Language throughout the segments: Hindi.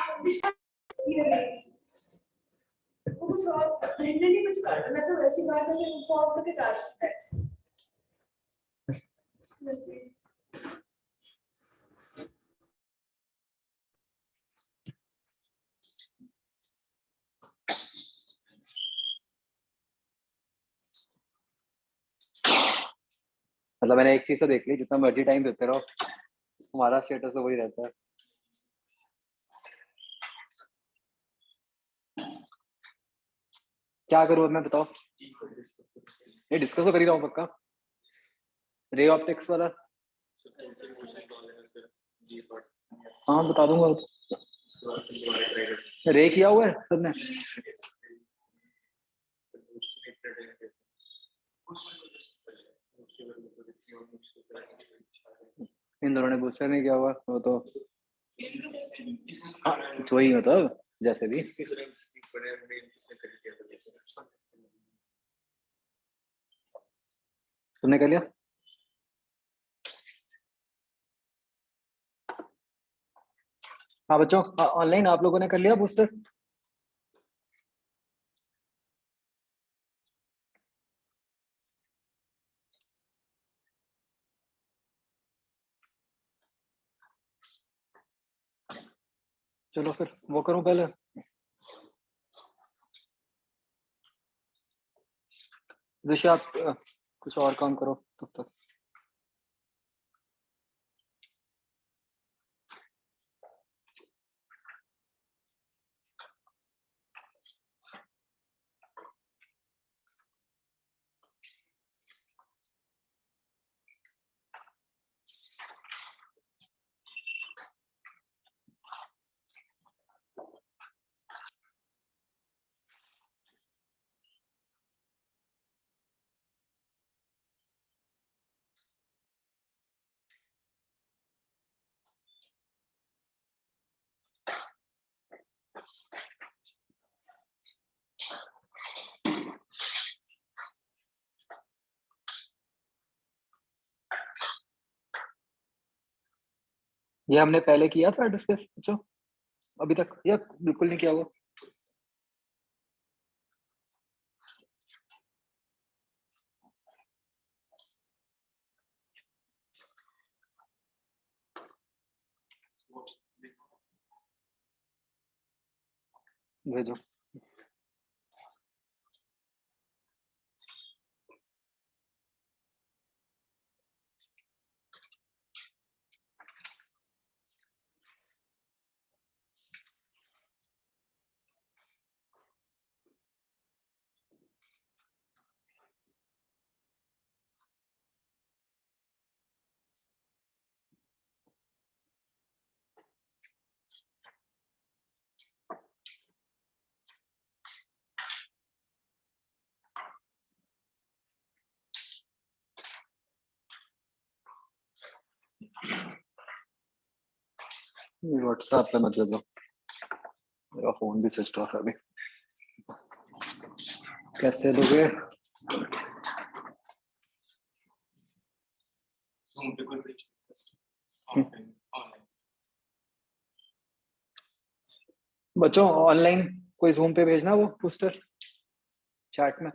वो कुछ और नहीं कुछ कर मैं तो वैसी बात से फॉर्म करके जा सकता है मतलब मैंने एक चीज तो देख ली, जितना मर्जी टाइम देते रहो हमारा स्टेटस तो वही रहता है। क्या करूँ मैं बताओ? ये डिस्कस तो कर ही रहा हूँ पक्का। रे ऑप्टिक्स वाला हाँ बता दूंगा। रे किया हुआ है सबने? इन दोनों ने बूस्टर नहीं किया हुआ वो तो हाँ वही मतलब जैसे भी। तुमने कर लिया? हाँ बच्चों ऑनलाइन आप लोगों ने कर लिया बूस्टर? चलो फिर वो करूं पहले। ऋषि आप कुछ और काम करो तब तक। ये हमने पहले किया था डिस्कस बच्चों अभी तक या बिल्कुल नहीं किया हुआ? भेजो। व्हाट्सएप पे मत भेजो, मेरा फोन भी स्विच ऑफ है अभी। कैसे दोगे? बच्चों ऑनलाइन कोई जूम पे भेजना वो पोस्टर चैट में।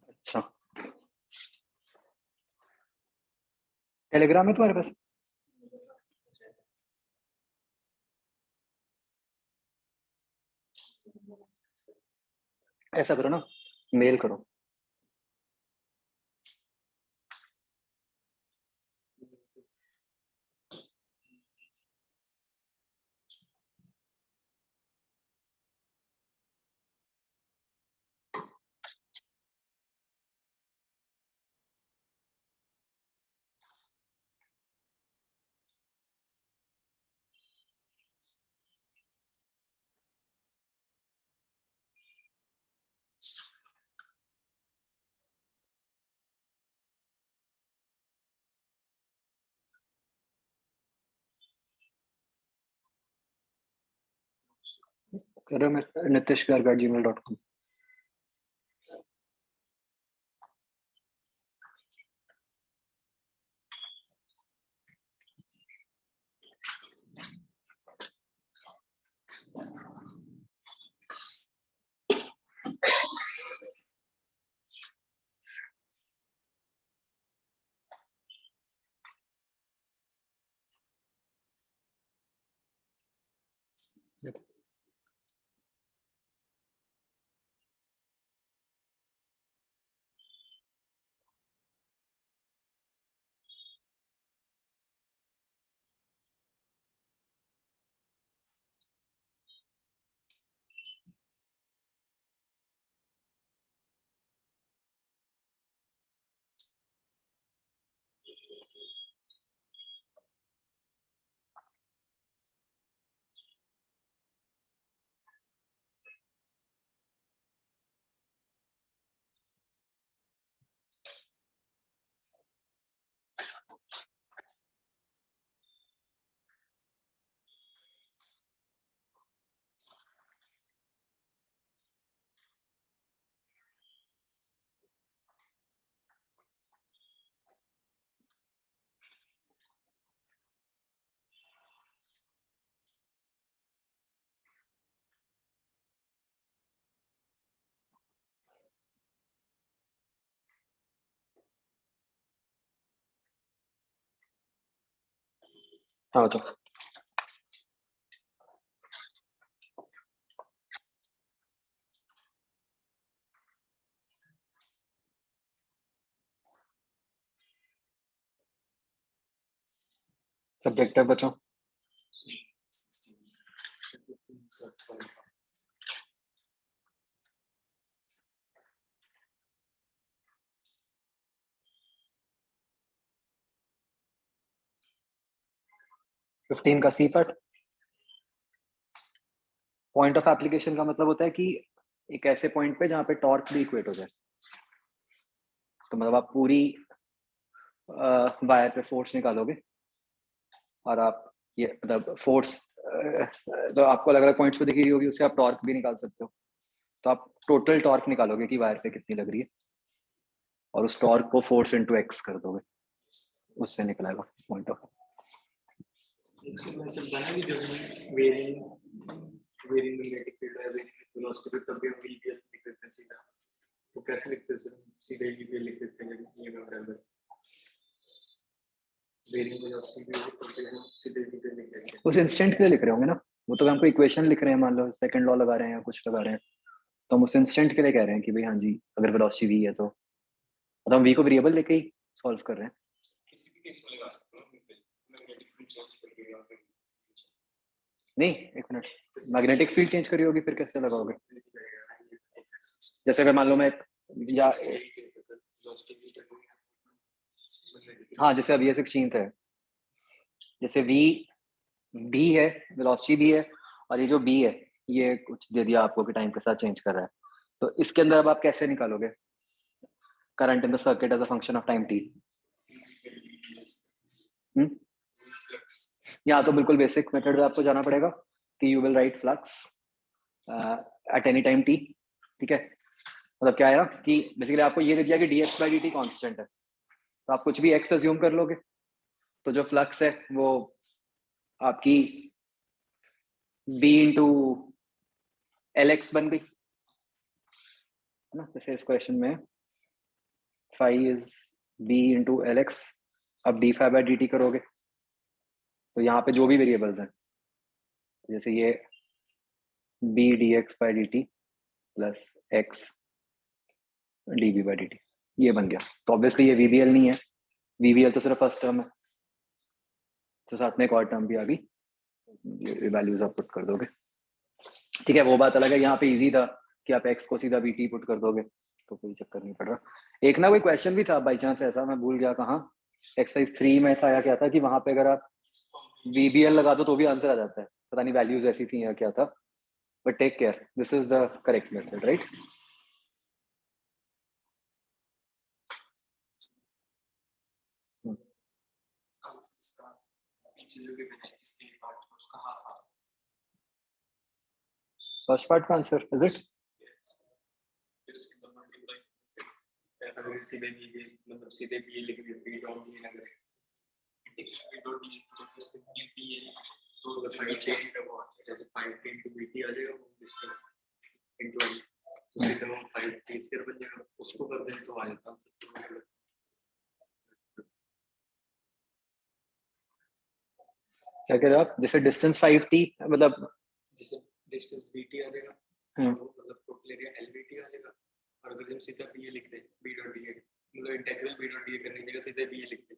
अच्छा टेलीग्राम है तुम्हारे पास? ऐसा करो ना, मेल करो। करो मैं nitishgarg@gmail.com। हाँ तो सब्जेक्ट है बच्चों। 15 का C part. Point of application का मतलब होता है कि एक ऐसे पॉइंट पे जहाँ पे टॉर्क भी इक्वेट हो जाए। तो मतलब आप पूरी वायर पे फोर्स निकालोगे और आप ये मतलब फोर्स तो आपको अलग अलग पॉइंट्स पे दिख रही होगी, उससे आप टॉर्क भी निकाल सकते हो। तो आप टोटल टॉर्क निकालोगे कि वायर पे कितनी लग रही है और उस टॉर्क को फोर्स इनटू एक्स कर दोगे, उससे निकलेगा पॉइंट ऑफ। तो कैसे लिखते हैं सर? सीधे ही लिख देते हैं ये बराबर वेरिंग वेलोसिटी भी करते हैं, सीधे सीधे लिख देते हैं। उस इंस्टेंट के लिए लिख रहे होंगे ना, वो तो हमको इक्वेशन लिख रहे हैं, मान लो सेकंड लॉ लगा रहे हैं या कुछ लगा रहे हैं, तो हम उस इंस्टेंट के लिए कह रहे हैं कि भाई हाँ जी अगर वेलोसिटी वी है तो मतलब हम वी को वेरिएबल लेके ही सॉल्व कर रहे हैं। किसी भी केस में लगा सकते हो मैग्नेटिक फील्ड चेंज करके या फिर नहीं एक मिनट, मैग्नेटिक फील्ड चेंज करी होगी फिर कैसे लगाओगे? जैसे अगर मान लो मैं या हाँ जैसे अब ये 16th है, जैसे वी बी है, वेलोसिटी भी है, और ये जो बी है ये कुछ दे दिया आपको कि टाइम के साथ चेंज कर रहा है, तो इसके अंदर अब आप कैसे निकालोगे current in the circuit as a function of time t? या तो बिल्कुल बेसिक मेथड पे आपको जाना पड़ेगा कि you will write flux at any time T. ठीक है, मतलब क्या है कि बेसिकली आपको ये दे दिया कि dx by dt कांस्टेंट है, तो आप कुछ भी x अज्यूम कर लोगे, तो जो फ्लक्स है वो आपकी b इंटू एल एक्स बन गई है ना। जैसे इस क्वेश्चन में phi is b into L X, अब D phi by D T करोगे तो यहाँ पे जो भी वेरिएबल्स हैं, जैसे ये b D x by D T plus x dv by dt, ये बन गया। तो ऑब्वियसली ये vbl नहीं है, vbl तो सिर्फ फर्स्ट टर्म है, तो साथ में एक और टर्म भी आ गई, ये वैल्यूज आप पुट कर दोगे। ठीक है, वो बात अलग है, यहाँ पे इजी था कि आप x को सीधा vt पुट कर दोगे, तो कोई चक्कर नहीं पड़ रहा। एक ना कोई क्वेश्चन भी था बाई चांस ऐसा, मैं भूल गया कहाँ, एक्सरसाइज 3 में था या क्या था, कि वहां पे अगर आप vbl लगा दो तो भी आंसर आ जाता है, पता नहीं वैल्यूज ऐसी थी या क्या था, but take care, this is the correct method, right. First part का आंसर इज इट? अगर सीधे भी मतलब सीधे भी लिख दे बी डॉट डी ना करें बी डॉट डी जब से बी है तो मतलब चेंज का वो जैसे 5 इनटू बीटी आ जाएगा वो डिस्कस इनटू तो सीधे वो 5 टी स्क्वायर बन जाएगा, उसको कर दें तो आ जाता है। क्या कह रहे हो आप, जैसे डिस्टेंस 5t, मतलब जैसे डिस्टेंस बीटी आ जाएगा वो मतलब टोटल एरिया एलबीटी आ जाएगा, और अगर हम सीधा बी लिख दें बी डॉट डी मतलब इंटीग्रल बी डॉट डी करने की जगह सीधे बी लिख दें,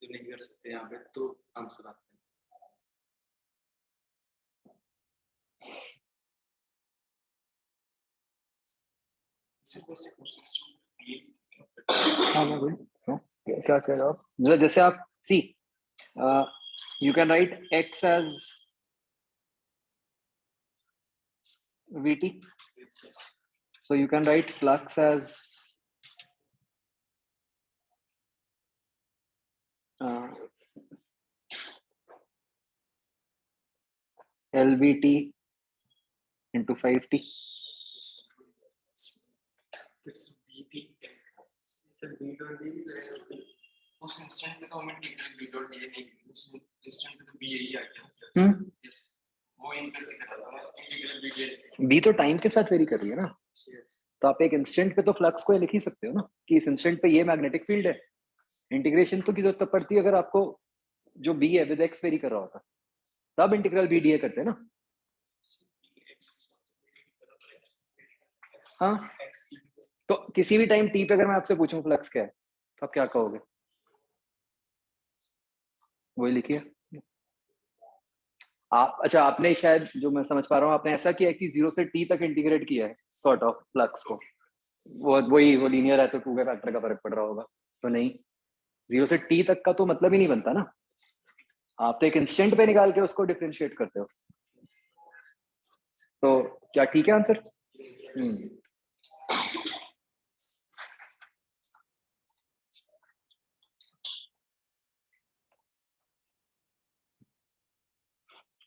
जो नहीं कर सकते यहाँ पे, तो आंसर आता है। हाँ मैं वही क्या कह रहे हो आप, जैसे आप सी you can write x as vt, so you can write flux as lvt into 5t. उस इंस्टेंट में तो हमें इंटीग्रल बी डॉट डी नहीं, उस इंस्टेंट में तो बी यही आ गया। यस वो इन करके करा था मैं इंटीग्रल बी डी। बी तो टाइम के साथ वेरी कर रही है ना, तो आप एक इंस्टेंट पे तो फ्लक्स को लिख ही सकते हो ना कि इस इंस्टेंट पे ये मैग्नेटिक फील्ड है। इंटीग्रेशन तो की जरूरत पड़ती है अगर आपको जो बी है विद एक्स वेरी कर रहा होता, तब इंटीग्रल बी डी करते हैं ना। हाँ, तो किसी भी टाइम टी पे अगर मैं आपसे पूछूं फ्लक्स क्या है तो आप क्या कहोगे? वही लिखिए आप। अच्छा, आपने शायद, जो मैं समझ पा रहा हूँ, आपने ऐसा किया है कि 0 से t तक इंटीग्रेट किया है सॉर्ट ऑफ फ्लक्स को, वो लीनियर है तो 2 के फैक्टर का फर्क पड़ रहा होगा, तो नहीं, 0 से t तक का तो मतलब ही नहीं बनता ना, आप तो एक इंस्टेंट पे निकाल के उसको डिफरेंशिएट करते हो। तो क्या ठीक है आंसर?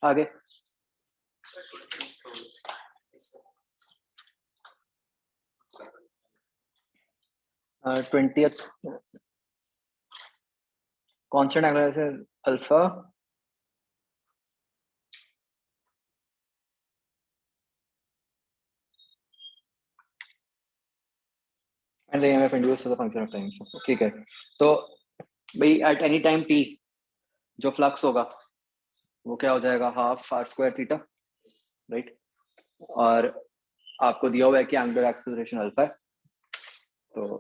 आगे 20th constant angular alpha and the EMF induced as a function of time. ठीक है, तो भाई एट एनी टाइम t जो फ्लक्स होगा वो क्या हो जाएगा, half r square theta, right. और आपको दिया हुआ है कि एंगुलर एक्सेलरेशन अल्फा है, तो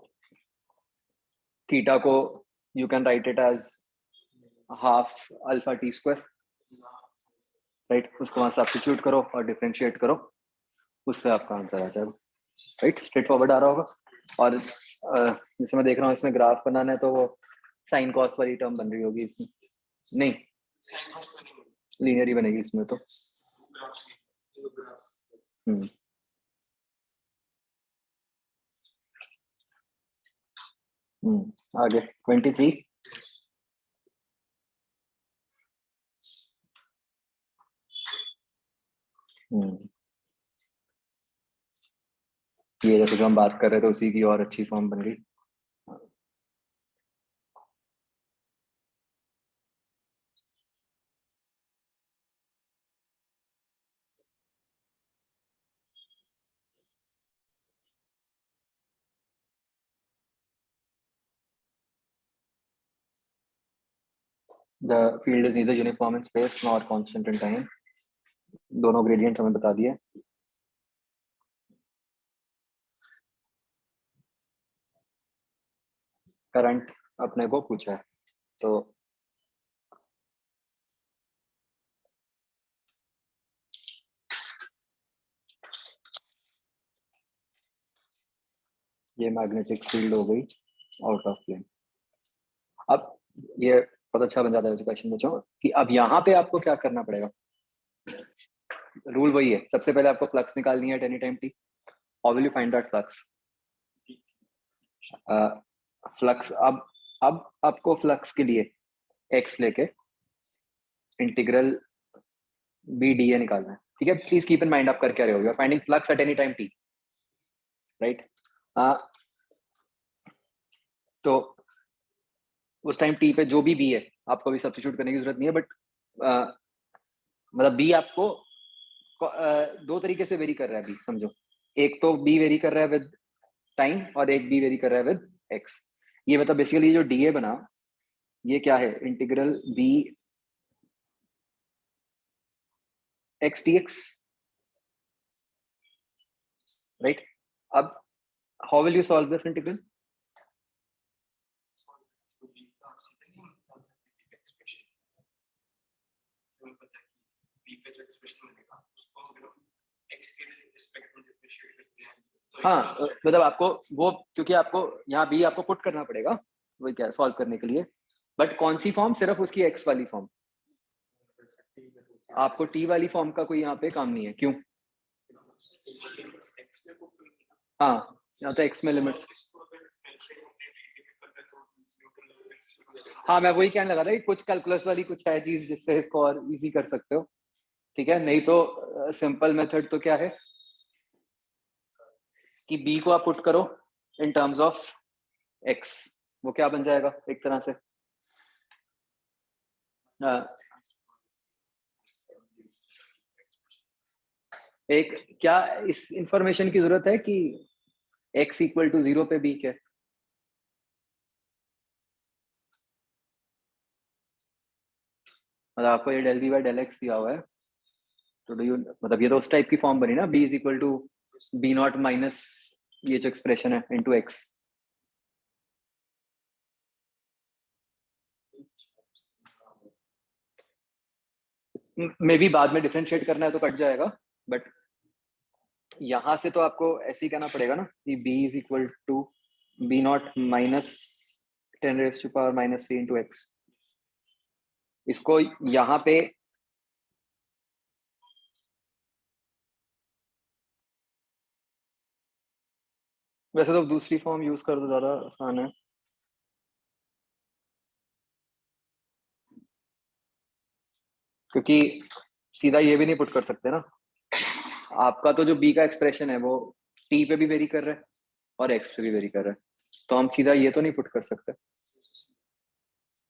थीटा को you can write it as half alpha t square, right. उसको वहां सब्स्टिट्यूट करो और डिफरेंशिएट करो, उससे आपका आंसर आ जाएगा, राइट। स्ट्रेट फॉरवर्ड आ रहा होगा। और जैसे मैं देख रहा हूँ इसमें ग्राफ बनाना है, तो वो साइन कॉस वाली टर्म बन रही होगी इसमें, नहीं लीनियर ही बनेगी इसमें तो। आगे 23 ये जैसे जो हम बात कर रहे थे उसी की और अच्छी फॉर्म बन गई। The field is neither uniform in space nor constant in time. दोनों ग्रेडियंट हमें बता दिए। करंट अपने को पूछा है, तो ये मैग्नेटिक फील्ड हो गई आउट ऑफ प्लेन। अब ये बहुत अच्छा बन जाता है क्वेश्चन बच्चों कि अब यहाँ पे आपको क्या करना पड़ेगा। रूल वही है, सबसे पहले आपको फ्लक्स निकालनी है eight any time T. How will you find that flux? Flux अब आपको फ्लक्स के लिए एक्स लेके इंटीग्रल बी डी ए निकालना है, ठीक है। प्लीज कीप इन माइंड आप कर क्या रहे हो, you are finding flux at any time t, right. तो उस टाइम टी पे जो भी बी है आपको भी सब्स्टिट्यूट करने की जरूरत नहीं है, बट मतलब बी आपको दो तरीके से वेरी कर रहा है बी, समझो। एक तो बी वेरी कर रहा है विद टाइम और एक बी वेरी कर रहा है विद एक्स। ये मतलब बेसिकली जो डी ए बना ये क्या है, integral B X T X, right. अब how will you solve this integral? हाँ मतलब आपको वो, क्योंकि आपको यहाँ बी आपको पुट करना पड़ेगा वही क्या सॉल्व करने के लिए, बट कौन सी फॉर्म? सिर्फ उसकी एक्स वाली फॉर्म। आपको टी वाली फॉर्म का कोई यहाँ पे काम नहीं है, क्यों? हाँ यहाँ तो एक्स में लिमिट्स। हाँ मैं वही कहने लगा था कि कुछ कैलकुलस वाली कुछ है चीज जिससे इसको और इजी कर सकते हो, ठीक है। नहीं तो सिंपल मेथड तो क्या है कि बी को आप पुट करो इन टर्म्स ऑफ एक्स, वो क्या बन जाएगा एक तरह से एक क्या इस इंफॉर्मेशन की जरूरत है कि x इक्वल टू 0 पे बी क्या? मतलब आपको ये del b by del x दिया हुआ है, तो डू यू मतलब ये तो उस टाइप की फॉर्म बनी ना, b is equal to b naught minus ये जो एक्सप्रेशन है इनटू x। मे बी बाद में डिफरेंशिएट करना है तो कट जाएगा, बट यहां से तो आपको ऐसे ही कहना पड़ेगा ना कि b is equal to b naught minus 10 raise to power minus 3 into x. इसको यहाँ पे वैसे तो दूसरी फॉर्म यूज कर दो, ज्यादा आसान है। क्योंकि सीधा ये भी नहीं पुट कर सकते ना, आपका तो जो बी का एक्सप्रेशन है वो टी पे भी वेरी कर रहा है और एक्स पे भी वेरी कर रहा है, तो हम सीधा ये तो नहीं पुट कर सकते।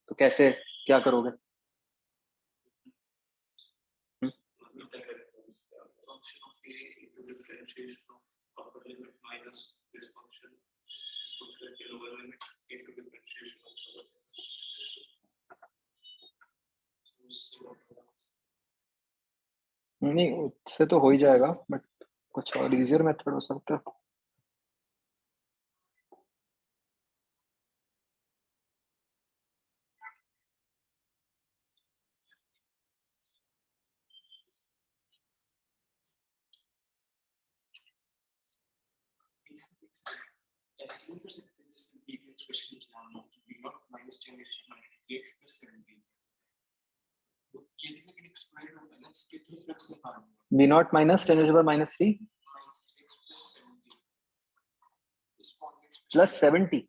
तो कैसे, क्या करोगे? नहीं उससे तो हो ही जाएगा, बट कुछ और इजियर मेथड हो सकता है। B naught minus 10⁻³ plus 70।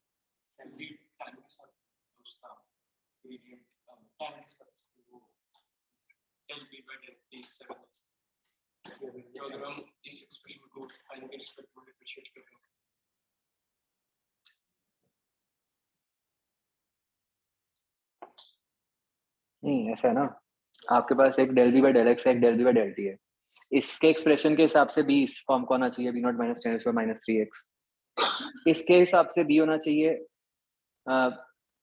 नहीं ऐसा है ना, आपके पास एक del b by del x है, एक del b by del t है। इसके एक्सप्रेशन के हिसाब से बी इस फॉर्म को आना चाहिए बी नॉट माइनस 10⁻³ इसके हिसाब से बी होना चाहिए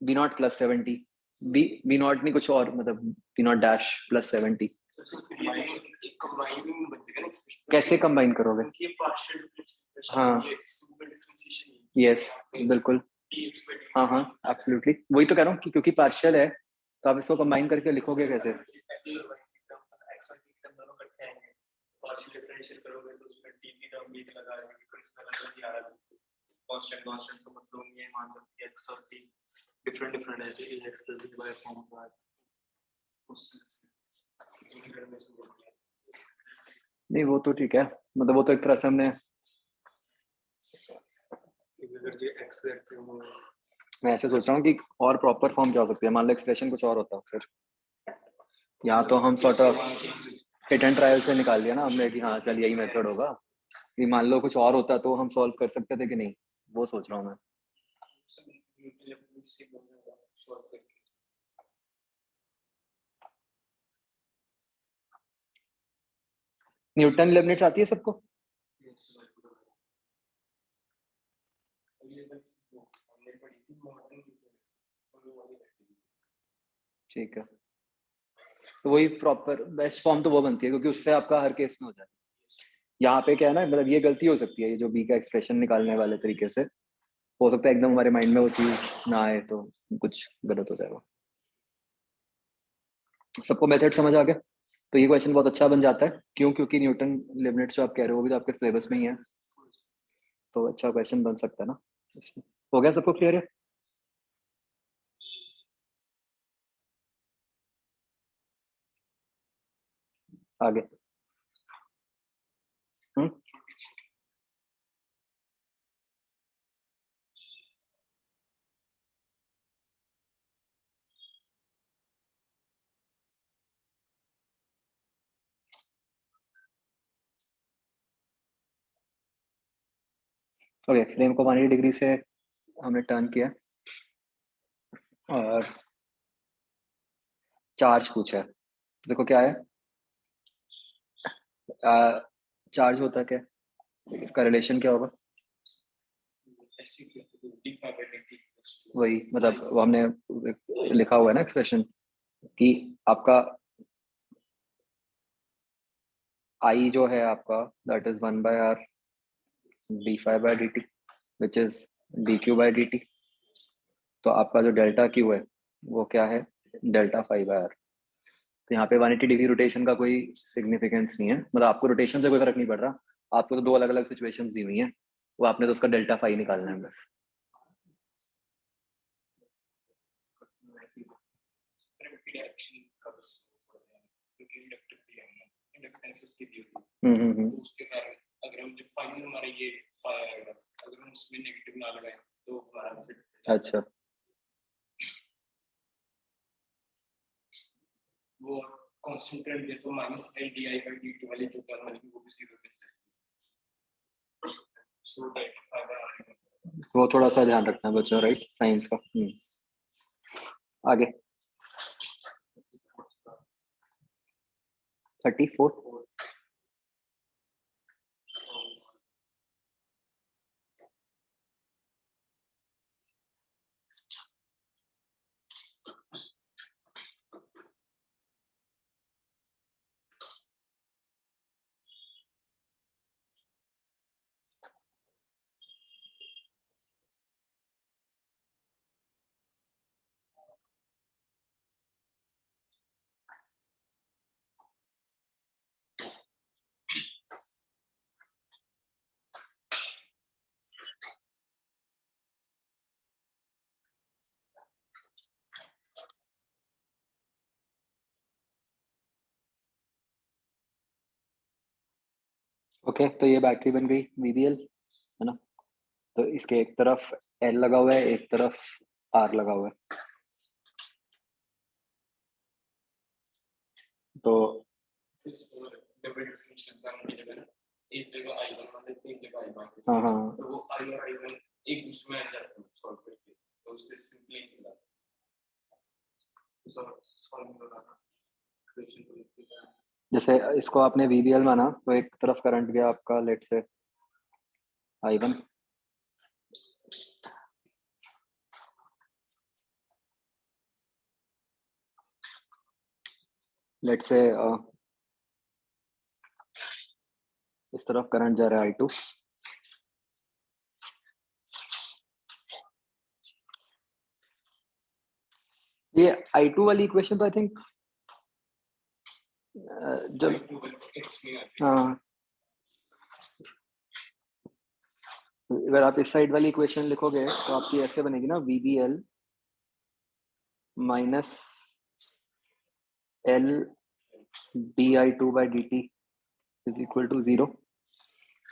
b naught plus 70। B naught नहीं कुछ और, मतलब बी नॉट डैश प्लस 70। कैसे कंबाइन करोगे? हाँ यस बिल्कुल, dx by dt हाँ हाँ एब्सोल्युटली, वही तो कह रहा हूँ कि क्योंकि पार्शियल है तो आप इसको कंबाइन करके लिखोगे कैसे? x और t की टर्म दोनों इकट्ठे आएंगे, पार्शियल डिफरेंशियल करोगे तो उसमें t की टर्म भी लगा देंगे, फिर इसमें अलग ही आ रहा है कांस्टेंट कांस्टेंट, तो मतलब ये मान सकते हैं x और t डिफरेंट डिफरेंट है, ये x plus b by form का नहीं वो तो ठीक है, मतलब वो तो एक तरह से हमने, अगर जो x करते हो मैं ऐसे सोच रहा हूँ कि और प्रॉपर फॉर्म क्या हो सकती है, मान लो एक्सप्रेशन कुछ और होता फिर, या तो हम sort of hit and trial से निकाल लिया ना हमने कि हाँ चल यही मेथड होगा, कि मान लो कुछ और होता तो हम सॉल्व कर सकते थे कि नहीं, वो सोच रहा हूँ मैं। न्यूटन लेबनिट्स आती है सबको? ठीक है, तो वही प्रॉपर बेस्ट फॉर्म तो वो बनती है क्योंकि उससे आपका हर केस में हो जाए। यहाँ पे क्या है ना, मतलब ये गलती हो सकती है, ये जो बी का एक्सप्रेशन निकालने वाले तरीके से हो सकता है एकदम हमारे माइंड में वो चीज ना आए तो कुछ गलत हो जाएगा। सबको मेथड समझ आ गया? तो ये क्वेश्चन बहुत अच्छा बन जाता है, क्यों? क्योंकि न्यूटन लिमिट्स जो आप कह रहे हो वो भी तो आपके सिलेबस में ही है, तो अच्छा क्वेश्चन बन सकता है ना इसमें। हो गया, सबको क्लियर है? आगे हम्म, ओके, फ्रेम को 180 डिग्री से हमने टर्न किया और चार्ज पूछा है, तो देखो क्या है, चार्ज होता है क्या, इसका रिलेशन क्या होगा? वही मतलब वो हमने लिखा हुआ है ना एक्सप्रेशन कि आपका आई जो है आपका that is 1/r d5/dt which is dq by dt, तो आपका जो डेल्टा क्यू है वो क्या है, डेल्टा 5/r। तो यहाँ पे 180 डिग्री रोटेशन का कोई सिग्निफिकेंस नहीं है, मतलब आपको रोटेशन से कोई फर्क नहीं पड़ रहा, आपको तो दो अलग अलग सिचुएशंस दी हुई हैं, वो आपने तो उसका डेल्टा फाई निकालना है बस। तो उसके कारण अगर हम जो फाइनल हमारा ये फायर आएगा, अगर हम उसमें नेगेटिव ना लगाएं तो हमारा अच्छा वो कांस्टेंट दे तो minus L D I by D T वाली जो टर्म है वो भी जीरो मिलता है, सो दैट फाइबर वो थोड़ा सा ध्यान रखना है बच्चों, राइट, साइंस का। आगे 34। ओके, तो ये बैटरी बन गई VBL, है ना? तो इसके एक तरफ L लगा हुआ है, एक तरफ R लगा हुआ है, तो डबल डिफरेंशियल करने की जगह एक जगह आई वन मान लेते हैं, एक जगह आई वन, हाँ हाँ तो वो आई और आई वन एक दूसरे में आ जाते हैं सॉल्व करके, तो उससे सिंपली निकला तो सॉल्व करना इक्वेशन को लिखते हैं। जैसे इसको आपने VBL माना तो एक तरफ करंट गया आपका लेट से I1, लेट से इस तरफ करंट जा रहा है I2, I2 वाली इक्वेशन तो आई थिंक जब हाँ, अगर आप इस साइड वाली इक्वेशन लिखोगे तो आपकी ऐसे बनेगी ना, VBL minus L di2 by dt is equal to 0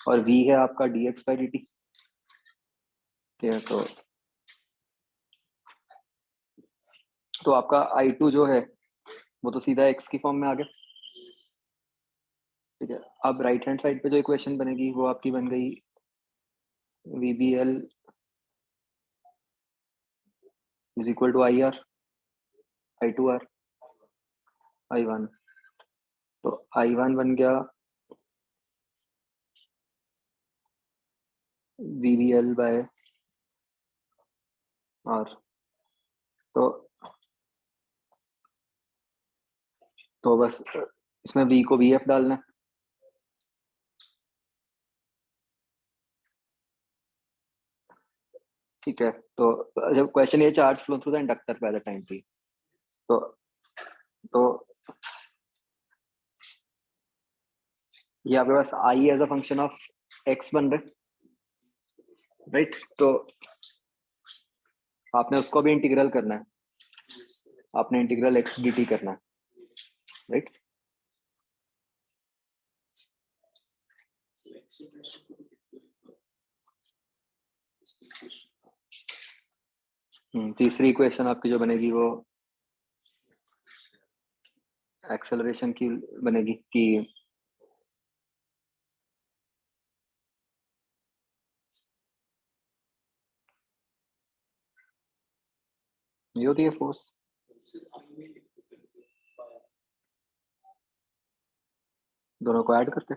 और V है आपका dx by dt। ठीक है, तो आपका I2 जो है वो तो सीधा x की फॉर्म में आ गया। ठीक है, अब राइट हैंड साइड पे जो इक्वेशन बनेगी वो आपकी बन गई VBL is equal to IR I2R I1। तो I1 बन गया VBL बाय R। तो बस इसमें V को VF डालना है। ठीक है, तो जब क्वेश्चन ये charge flow through the inductor by the time t, तो ये आपके पास I as a function of x बन रहा है, राइट? तो आपने उसको भी इंटीग्रल करना है, आपने इंटीग्रल x dt करना है, राइट? तीसरी इक्वेशन आपकी जो बनेगी वो एक्सेलरेशन की बनेगी कि ये होती है फोर्स, दोनों को ऐड करके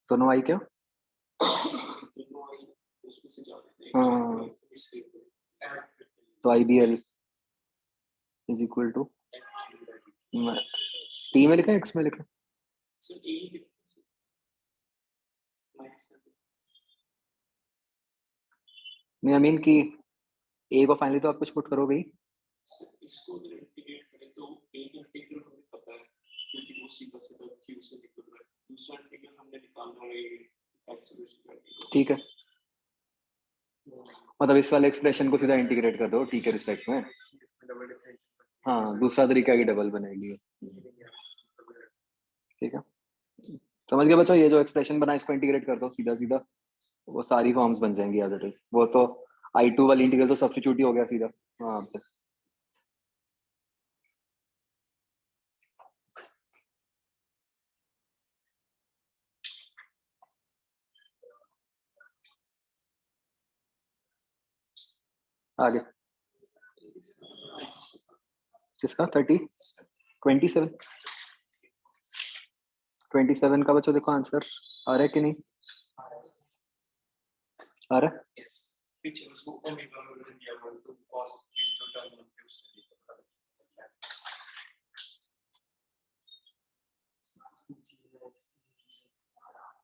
दोनों आई क्या? हाँ, तो IBL is equal to t में लिखा है x में लिखा है? नहीं, आई मीन कि a को फाइनली तो आप कुछ पुट करोगे ही। इसको अगर इंटीग्रेट करें तो a का इंटीग्रल हमें पता है क्योंकि वो सीधा सीधा q से निकल रहा है, दूसरा इंटीग्रल हमने निकालना है एक्सेलरेशन का। ठीक है, मतलब इस वाले एक्सप्रेशन को सीधा इंटीग्रेट कर दो t के रिस्पेक्ट में। हाँ, दूसरा तरीका की डबल बनेगी। ठीक है, समझ गए बच्चों? ये जो एक्सप्रेशन बना इसको इंटीग्रेट कर दो सीधा सीधा, वो सारी फॉर्म्स बन जाएंगी एज इट इज। वो तो I2 वाली इंटीग्रल तो सब्स्टिट्यूट ही हो गया सीधा हाँ पे। आगे किसका 27 का बच्चों देखो आंसर आ रहा है कि नहीं आ रहा है? पीछे उसको ओमेगा में बदल दिया वो तो cos की जो टर्म होती है उससे निकल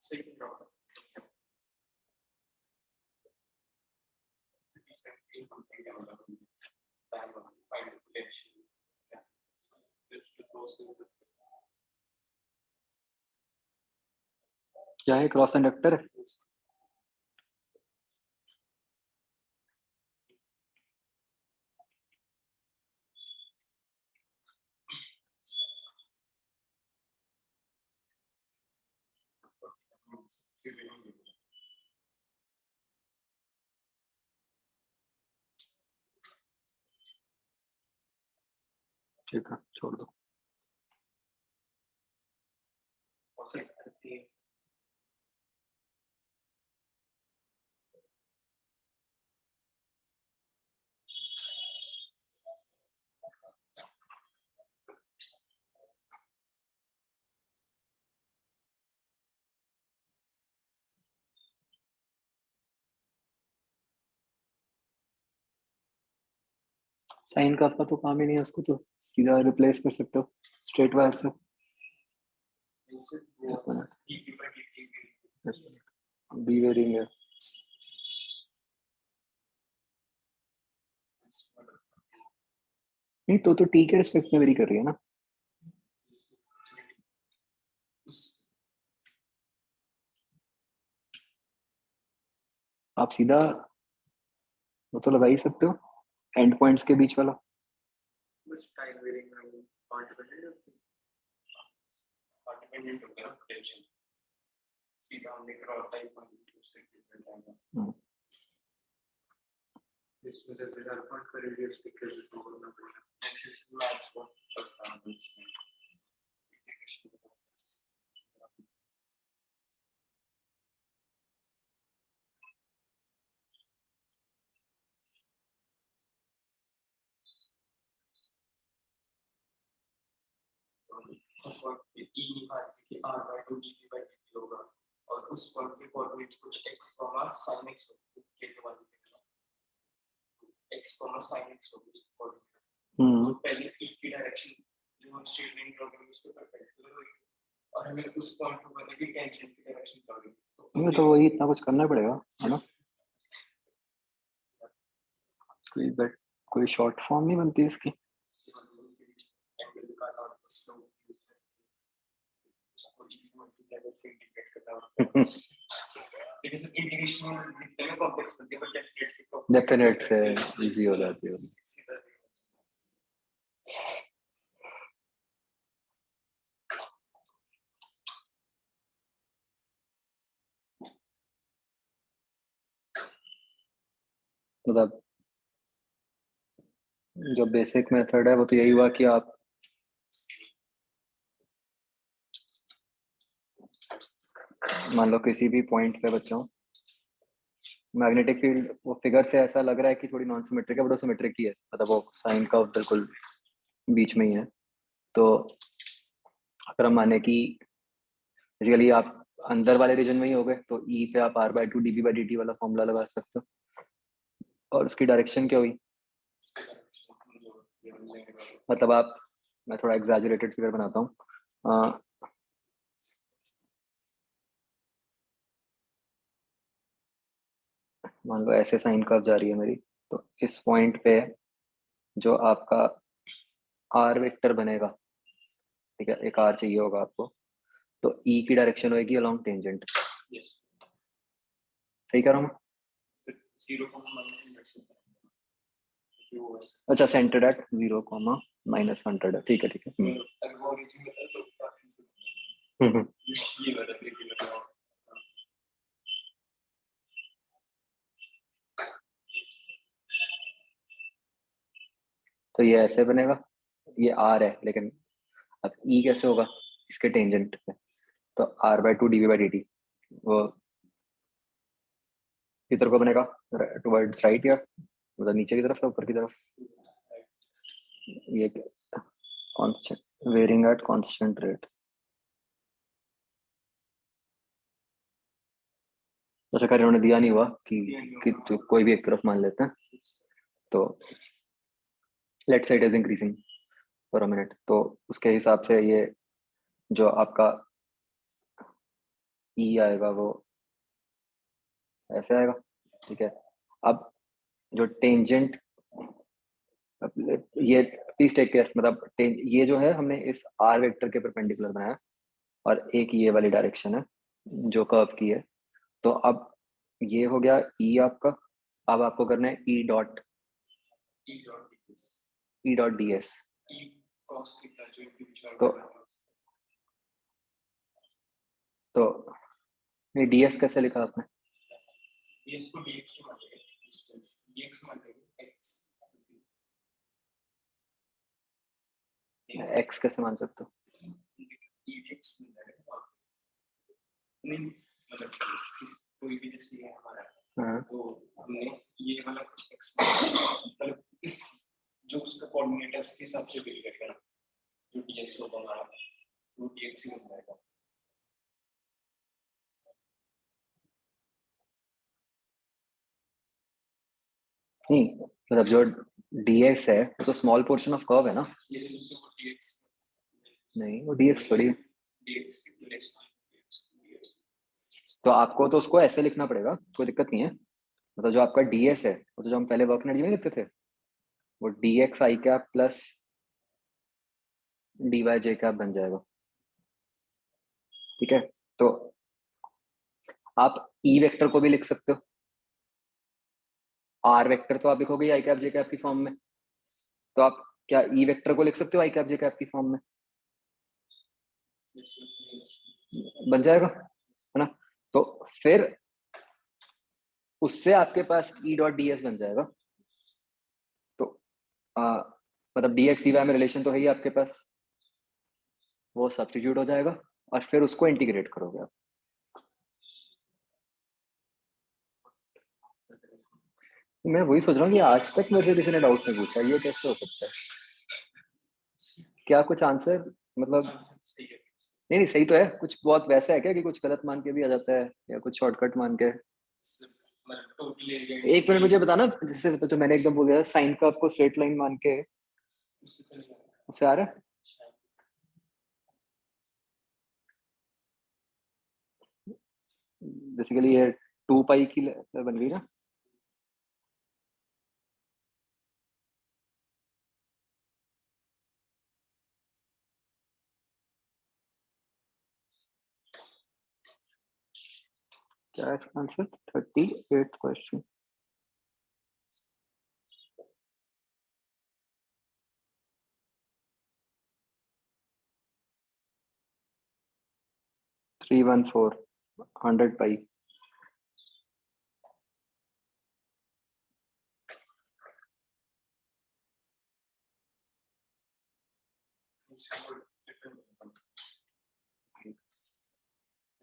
सेकंड राउंड क्या है? क्रॉस इंडक्टर है। ठीक है, छोड़ दो। साइन का आपका तो काम ही नहीं है, उसको तो सीधा रिप्लेस कर सकते हो स्ट्रेट वायर से। बी वेरिंग है। नहीं तो टी के रिस्पेक्ट में वेरी कर रही है ना। आप सीधा वो तो लगा ही सकते हो एंड पॉइंट्स के बीच वाला। बस टाइम वेरिंग में पार्ट डिपेंडेंट होता है पोटेंशियल सीधा हमने क्रॉस टाइप पर दूसरे different time this was a result point for radius because of the number. This is maths for first round. उस वक्त पे e निकाल के r by 2 dv by dt होगा और उस वक्त के कोऑर्डिनेट कुछ x, sin x के वाले x, sin x होगा उस कोऑर्डिनेट तो पहले e की डायरेक्शन जो स्ट्रेट लाइन ड्रॉ करेंगे उसके परपेंडिकुलर होगी और हमें उस पॉइंट को पता है कि टेंजेंट की डायरेक्शन क्या होगी तो वही इतना कुछ करना पड़ेगा है ना। कोई शॉर्ट फॉर्म नहीं बनती इसकी। डेफिनेट से इजी हो जाती है। मतलब जो बेसिक मेथड है वो तो यही हुआ कि आप मान लो किसी भी पॉइंट पे बच्चों मैग्नेटिक फील्ड वो फिगर से ऐसा लग रहा है कि थोड़ी नॉन सिमेट्रिक है बट वो सिमेट्रिक ही है, मतलब वो साइन का बिल्कुल बीच में ही है। तो अगर हम माने कि बेसिकली आप अंदर वाले रीजन में ही हो गए तो ई पे आप r by 2 dv by dt वाला फॉर्मूला लगा सकते हो और उसकी डायरेक्शन क्या हुई, मतलब आप मैं थोड़ा एग्जैजरेटेड फिगर बनाता हूँ। मान लो ऐसे साइन कर्व जा रही है मेरी, तो इस पॉइंट पे जो आपका r वेक्टर बनेगा, ठीक है, एक r चाहिए होगा आपको, तो e की डायरेक्शन होगी अलोंग टेंजेंट। सही कर रहा हूँ मैं? अच्छा सेंटर्ड एट 0, -100 है, ठीक है ठीक है। तो ये ऐसे बनेगा, ये r है लेकिन अब e कैसे होगा इसके टेंजेंट पे, तो r by 2 dv by dt वो किधर को बनेगा, टुवर्ड्स राइट या मतलब नीचे की तरफ या ऊपर की तरफ, ये constant varying at constant rate. जैसे कर उन्होंने दिया नहीं हुआ कि तो कोई भी एक तरफ मान लेते हैं, तो let's say it is increasing for a minute, तो उसके हिसाब से ये जो आपका ई आएगा वो ऐसे आएगा, ठीक है। अब जो टेंजेंट, ये प्लीज टेक केयर, मतलब ये जो है हमने इस आर वेक्टर के परपेंडिकुलर बनाया और एक ये वाली डायरेक्शन है जो कर्व की है, तो अब ये हो गया ई आपका। अब आपको करना है ई डॉट डी एस। तो ये डी एस कैसे लिखा आपने? एक्स कैसे मान सकते हो? कोई भी जैसे हमारा तो हमने ये वाला कुछ एक्स मतलब इस जो उसका कोऑर्डिनेट है उसके हिसाब से बिल्ड करेगा, जो डीएक्स होगा हमारा वो डीएक्स ही बन जाएगा। नहीं मतलब जो dx है वो तो स्मॉल पोर्शन ऑफ कर्व है ना। नहीं वो dx थोड़ी, तो आपको तो उसको ऐसे लिखना पड़ेगा, कोई दिक्कत नहीं है। मतलब जो आपका डीएस है वो तो जो हम पहले वर्क एनर्जी में लिखते थे, वो डी एक्स आई कैप प्लस डी वाई जे कैप बन जाएगा। ठीक है, तो आप ई वेक्टर को भी लिख सकते हो। आर वेक्टर तो आप लिखोगे आई कैप जे कैप की फॉर्म में, तो आप क्या ई वेक्टर को लिख सकते हो आई कैप जे कैप की फॉर्म में? बन जाएगा, है ना? तो फिर उससे आपके पास ई डॉट डी एस बन जाएगा। तो मतलब डी एक्स डी वाई में रिलेशन तो है ही आपके पास, वो सब्स्टिट्यूट हो जाएगा और फिर उसको इंटीग्रेट करोगे आप। मैं वही सोच रहा हूँ कि आज तक मेरे से किसी ने डाउट नहीं पूछा, ये कैसे हो सकता है? क्या कुछ आंसर मतलब नहीं नहीं सही तो है, कुछ बहुत वैसा है क्या कि कुछ गलत मान के भी आ जाता है या कुछ शॉर्टकट मान के? एक मिनट मुझे बताना, जैसे तो जो मैंने एकदम बोल दिया साइन का आपको स्ट्रेट लाइन मान के उससे आ रहा है। बेसिकली ये 2 पाई की बन गई ना। क्या है इसका answer? 38th question. Three one four 100 पाई।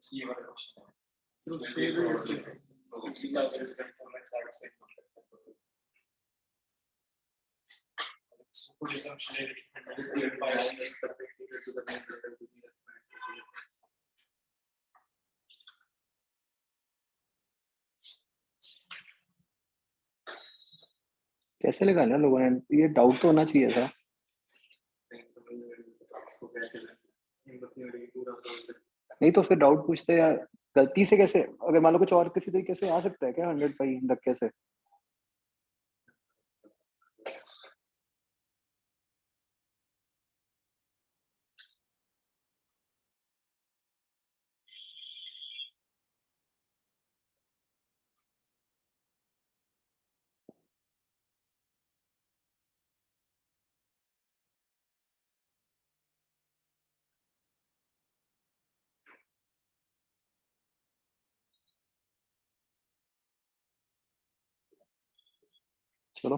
ये वाला क्वेश्चन है, इसमें ये तो इसका अगर रिजल्ट होना चाहिए से कुछ assumption है कि स्क्वायर पाई है इस perpendicular to the main result to be कैसे लगाना लोगों ने, ये डाउट तो होना चाहिए था। नहीं तो फिर डाउट पूछते यार, गलती से कैसे, अगर मान लो कुछ और किसी तरीके से आ सकता है क्या 100 पाई धक्के से? चलो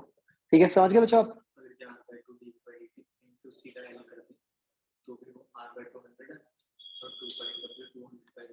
ठीक है, समझ गए बच्चों आप? अगर क्या होता है 2d by into सीधा एल कर दे तो फिर वो r by 200 है और 2 by कर दे 200 by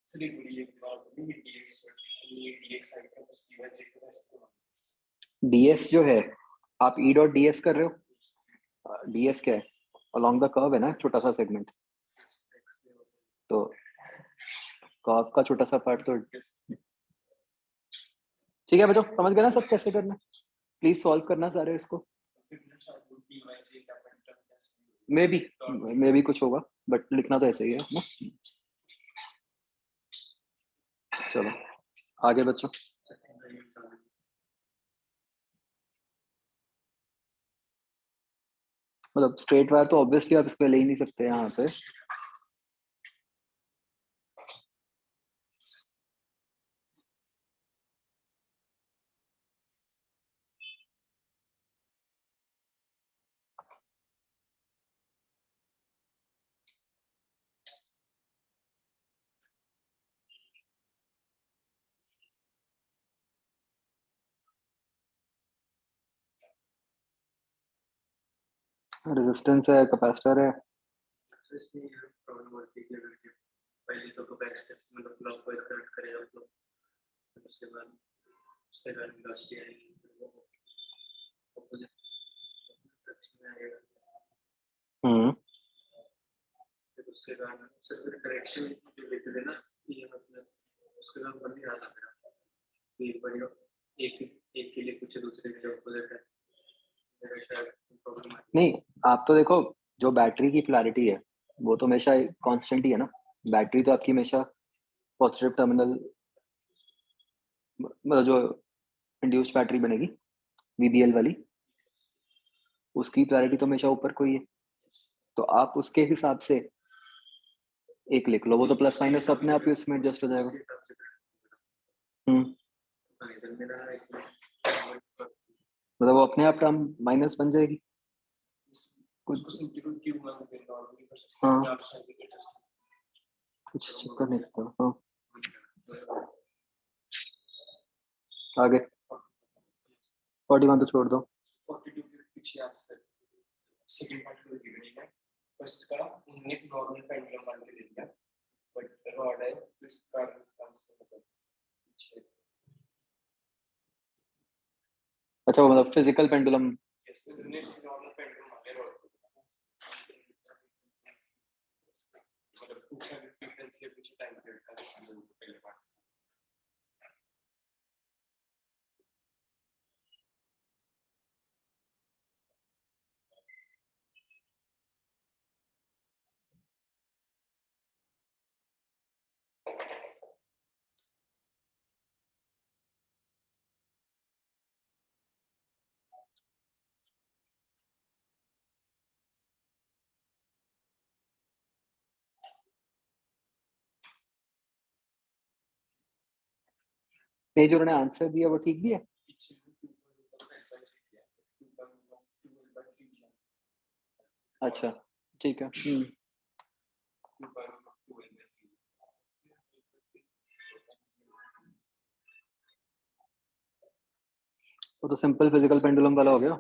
चलिए बोलिए बात नहीं dx ये dx आई का कुछ dy j का इसको डीएस जो है, आप ई डॉट डीएस कर रहे हो। डीएस क्या है? अलोंग द कर्व है ना, छोटा सा सेगमेंट। तो कर्व का छोटा सा पार्ट तो ठीक है बच्चों, समझ गए ना सब कैसे करना? प्लीज सॉल्व करना सारे इसको। मे भी कुछ होगा, बट लिखना तो ऐसे ही है ना। चलो आगे बच्चों। मतलब स्ट्रेट वायर तो ऑब्वियसली आप इसको ले ही नहीं सकते यहाँ पे। रेजिस्टेंस है, कैपेसिटर है। इसमें प्रॉब्लम होती है कि अगर पहले तो कैपेसिटर मतलब क्लॉकवाइज करंट करेगा तो उसके बाद वेलोसिटी आएगी फिर उसके बाद फिर करेक्शन जो लिख देना ये मतलब उसके बाद बन नहीं रहा था मेरा एक बार एक एक के लिए कुछ दूसरे के लिए अपोजिट है मेरा शायद प्रॉब्लम नहीं, आप तो देखो जो बैटरी की पोलैरिटी है वो तो हमेशा कांस्टेंट ही है ना। बैटरी तो आपकी हमेशा पॉजिटिव टर्मिनल, मतलब जो इंड्यूस्ड बैटरी बनेगी वीबीएल वाली, उसकी पोलैरिटी तो हमेशा ऊपर को ही है। तो आप उसके हिसाब से एक लिख लो, वो तो प्लस माइनस अपने आप ही उसमें एडजस्ट हो जाएगा। मतलब वो अपने आप टर्म माइनस बन जाएगी कुछ। हाँ, कुछ चक्कर नहीं था। हाँ, आगे 41 तो छोड़ दो। 42 के पीछे आंसर सेकंड पार्ट को गिवन है फर्स्ट का उन्होंने नॉर्मल पेंडुलम मान के दिया बट रॉड है इस कारण इसका आंसर मतलब पीछे अच्छा, वो मतलब फिजिकल पेंडुलम। यस उन्होंने नॉर्मल पेंडुलम मान लिया रॉड मतलब पूछा कि फ्रीक्वेंसी कुछ टाइम पीरियड का पहले पार्ट नहीं, जो उन्होंने आंसर दिया वो ठीक दिया। पीछे 2.5 अच्छा, ठीक है। वो तो सिंपल फिजिकल पेंडुलम वाला हो गया।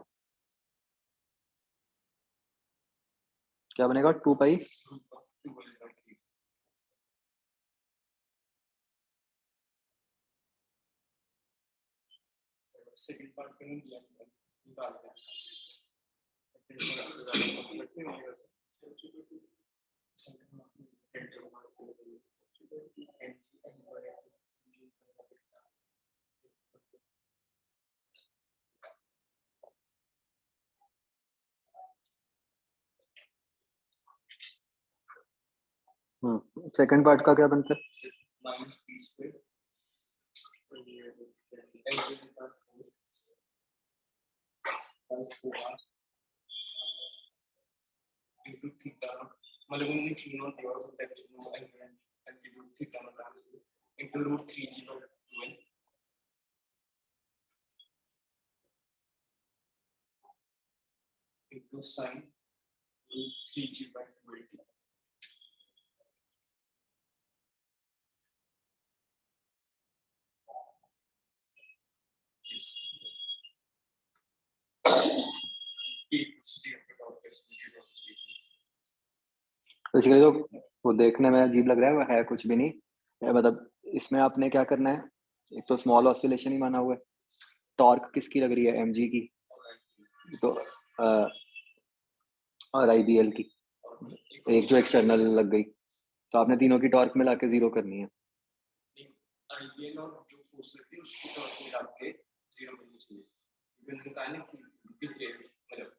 क्या बनेगा? 2 पाई सेकंड पार्ट पे नहीं दिया निकाल दिया सेकंड पार्ट से नहीं हो सेकंड पार्ट का क्या बनता है? माइनस 30 पे into theta मतलब उन्होंने तीनों दिया और सब टेंशन एंटी थीटा में transfer into root 3g by 12 into sin root 3g by 12 basically तो वो देखने में अजीब लग रहा है, वो है कुछ भी नहीं है। मतलब इसमें आपने क्या करना है, एक तो स्मॉल ऑसिलेशन ही माना हुआ है। टॉर्क किसकी लग रही है? एमजी की। तो और आईबीएल की एक जो एक्सटर्नल लग गई, तो आपने तीनों की टॉर्क मिला के 0 करनी है। आईबीएल और जो फोर्स रहती है उसकी टॉर्क मिला के 0 करनी चाहिए क्योंकि उन्होंने कहा ना कि मतलब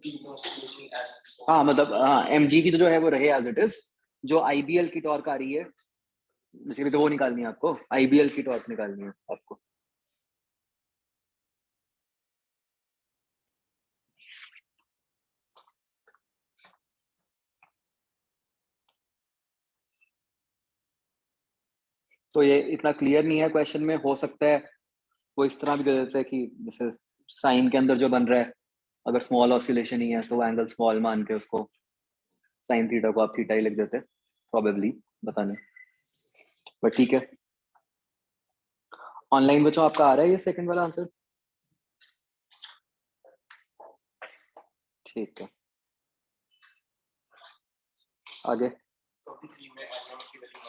तीन ऑसिलेशन एज हाँ, मतलब हाँ, एमजी की तो जो है वो रहे एज इट इज। जो आईबीएल की टॉर्क आ रही है बेसिकली तो वो निकालनी है आपको, आईबीएल की टॉर्क निकालनी है आपको। तो ये इतना क्लियर नहीं है क्वेश्चन में, हो सकता है वो इस तरह भी दे देते हैं कि जैसे साइन के अंदर जो बन रहा है, अगर स्मॉल ऑसिलेशन ही है तो वो एंगल स्मॉल मान के उसको साइन थीटा को आप थीटा ही लिख देते, प्रोबेबली, बताने। बट ठीक है, ऑनलाइन बच्चों आपका आ रहा है ये सेकंड वाला आंसर? ठीक है, आगे 43 में i0 की वैल्यू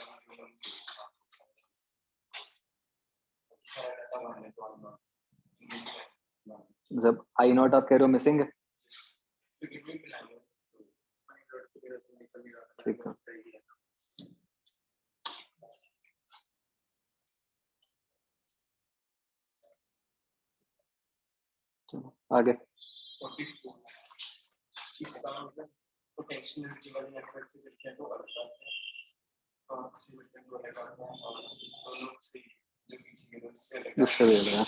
जब आई नॉट आप कह रहे हो मिसिंग है, ठीक है चलो आगे। 44 इसका मतलब पोटेंशियल एनर्जी वाले नेटवर्क से करके तो अलग बात है और से मतलब वो लगा और दोनों से जो पीछे के उससे अलग उससे ले लिया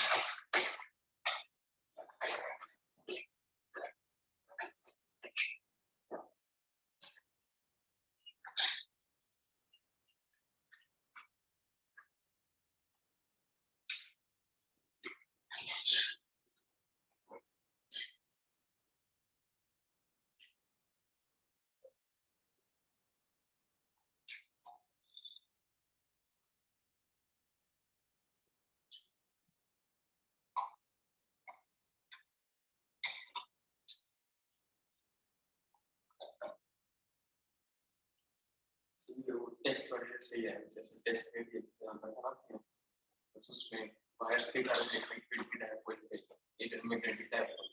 टेस्ट वगैरह सही है जैसे टेस्ट में भी बताना तो उसमें वायर्स के कारण इलेक्ट्रिक फील्ड की डायपोल पे इधर मैग्नेटिक डायपोल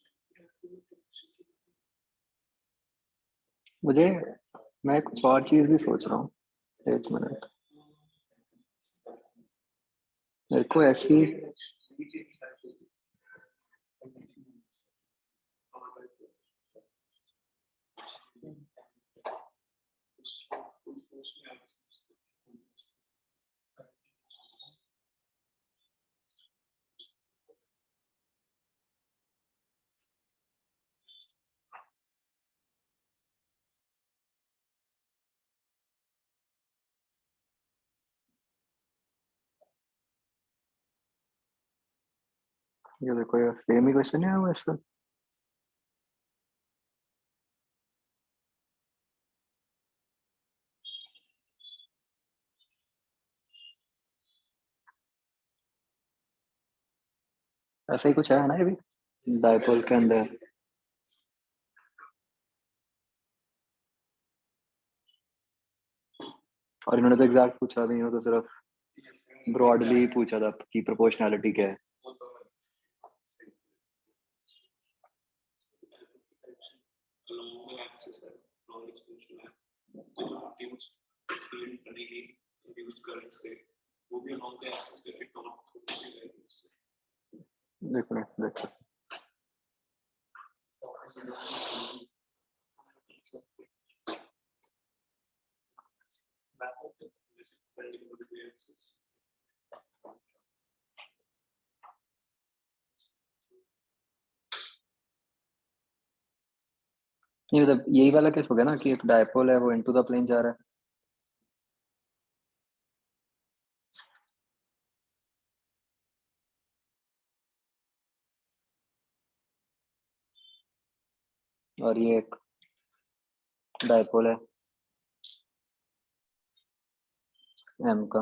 मुझे मैं कुछ और चीज भी सोच रहा हूँ एक मिनट मेरे को ऐसी ये देखो ये सेम ही क्वेश्चन है वैसे ऐसा ही कुछ है ना ये भी डायपोल के अंदर और इन्होंने तो एग्जैक्ट पूछा भी नहीं हो तो सिर्फ ब्रॉडली पूछा था कि प्रोपोर्शनैलिटी क्या है देखो देखो नहीं मतलब यही वाला केस हो गया ना कि एक डायपोल है वो इनटू द प्लेन जा रहा है और ये एक डायपोल है एम का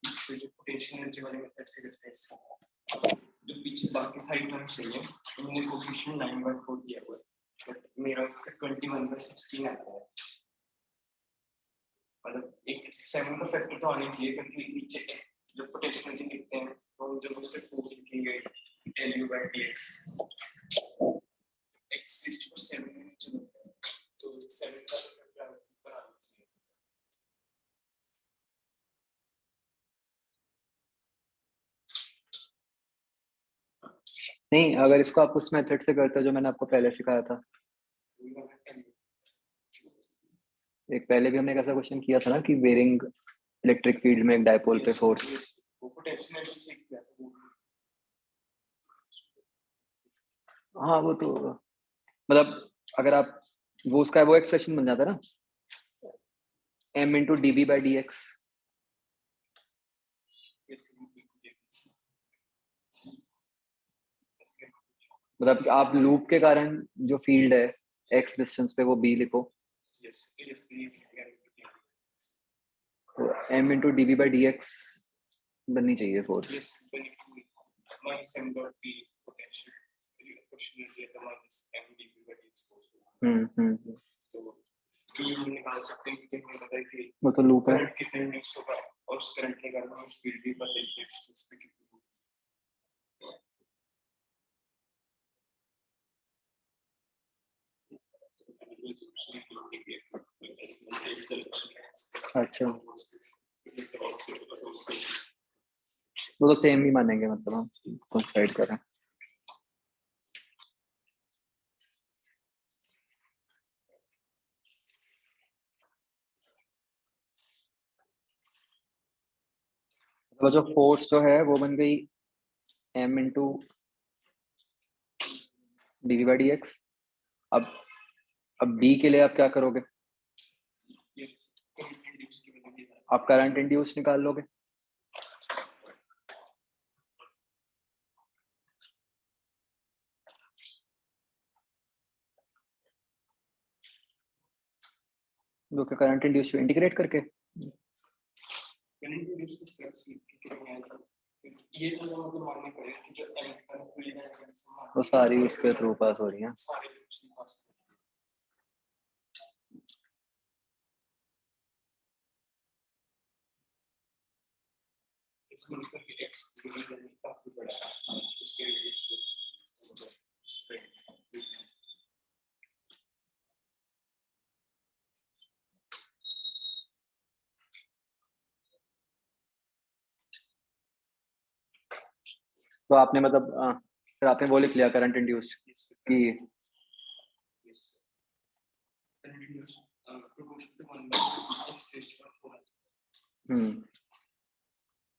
पोटेंशियल एनर्जी वाले मेथड से करते हैं जो पीछे बाकी साइड टर्म्स चाहिए इन्होंने कोएफिशिएंट 9/4 दिया हुआ है बट मेरा उसका 21/16 आता है मतलब एक 7 का फैक्टर तो आना चाहिए क्योंकि नीचे जो पोटेंशियल एनर्जी लिखते हैं तो जब उससे फोर्स लिखेंगे LU/dx x is to 7 में नीचे होता है तो 7 का फैक्टर ऊपर आना चाहिए नहीं अगर इसको आप उस मेथड से करते हो जो मैंने आपको पहले सिखाया था एक पहले भी हमने एक ऐसा क्वेश्चन किया था ना कि वेरिंग इलेक्ट्रिक फील्ड में एक डायपोल पे फोर्स वो पोटेंशियल एनर्जी से किया था हाँ वो तो मतलब अगर आप वो उसका वो एक्सप्रेशन बन जाता है ना m into dB by dx मतलब आप लूप के कारण जो फील्ड है x डिस्टेंस पे वो b लिखो तो m into dB by dx बननी चाहिए फोर्स निकाल सकते हैं कि हमें पता है कि वो तो लूप है करंट कितने इंड्यूस होगा और उस करंट के कारण हम स्पीड भी बदल के डिस्टेंस पे कितनी अच्छा, वो तो सेम ही मानेंगे, मतलब हम कंसाइड करें। वो जो फोर्स जो है वो बन गई m into D by D x. अब b के लिए आप क्या करोगे? आप करंट इंड्यूस निकाल लोगे। जो कि करंट इंड्यूस इंटीग्रेट करके ये तो मतलब मानने पड़ेगा कि जो m का फील्ड है वो सारी उसके थ्रू पास हो रही हैं। सारे उसके पास इसमें मतलब x काफी बड़ा है उसके वजह से तो आपने मतलब फिर आपने वो लिख लिया करंट इंड्यूस कि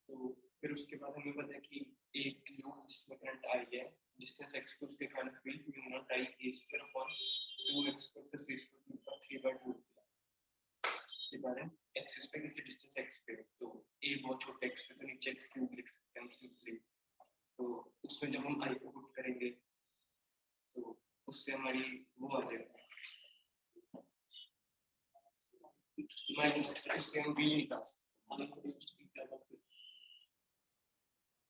तो फिर उसके बाद हमें पता है कि एक लूप जिसमें करंट आई है डिस्टेंस x पे उसके कारण field mu not I a square upon 2x plus a square का 3/2 उसके बाद x इस पे किसी डिस्टेंस x पे तो a बहुत छोटा x है तो नीचे x क्यूब लिख सकते हैं हम सिंपली। तो उसमें जब हम i को पुट करेंगे तो उससे हमारी वो आ जाएगा माइनस उससे हम b निकाल सकते हैं।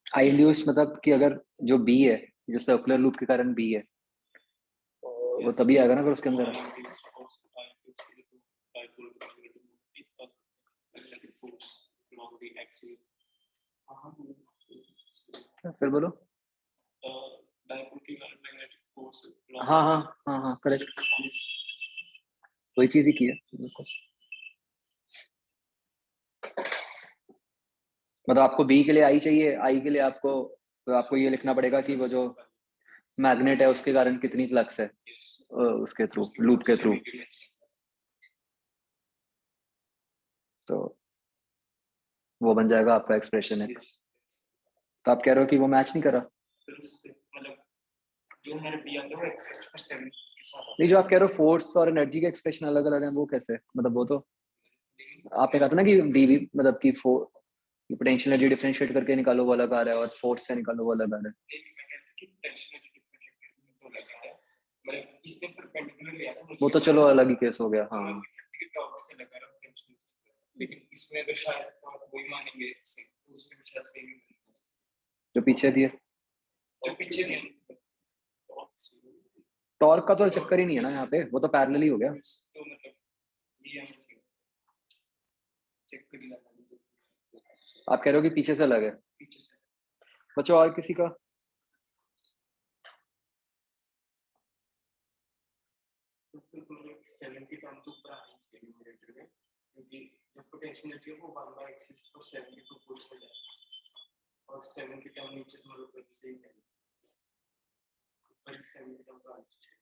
आई इंड्यूस मतलब कि अगर जो बी है, जो सर्कुलर लूप के कारण बी है, वो तभी आएगा ना अगर उसके अंदर फिर बोलो। हाँ हाँ हाँ हाँ करेक्ट, वही चीज ही की है। मतलब आपको बी के लिए आई चाहिए, आई के लिए आपको ये लिखना पड़ेगा कि वो जो मैग्नेट है उसके कारण कितनी फ्लक्स है उसके थ्रू, लूप के थ्रू। तो वो बन जाएगा आपका एक्सप्रेशन है। तो आप कह रहे हो कि वो मैच नहीं करा? जो हमारे बी आता है वो एक्सिस्ट पर 7 के साथ नहीं, जो आप कह रहे हो फोर्स और एनर्जी के एक्सप्रेशन अलग अलग हैं, वो कैसे? मतलब वो तो आपने कहा था ना कि डीवी मतलब कि पोटेंशियल एनर्जी डिफरेंशिएट करके निकालो वो अलग आ रहा है और फोर्स से निकालो वो अलग आ रहा है। इससे परपेंडिकुलर लिया था वो तो चलो अलग ही केस हो गया। हाँ लेकिन इसमें अगर शायद वही मानेंगे तो उससे भी शायद सही जो पीछे दिए, जो पीछे दिए टॉर्क का तो चक्कर ही नहीं है ना यहाँ पे, वो तो पैरेलल ही हो गया। तो मतलब ये चेक कर लिया आप कह रहे हो कि पीछे से अलग है। पीछे से बच्चों और किसी का? तो फिर 7 की टर्म तो ऊपर आनी चाहिए न्यूमरेटर में क्योंकि जो पोटेंशियल एनर्जी है वो 1/x पर 7 की फोर्स हो जाएगा और 7 की टर्म नीचे तो मतलब ऊपर से ही है ऊपर 7 की टर्म तो आनी चाहिए।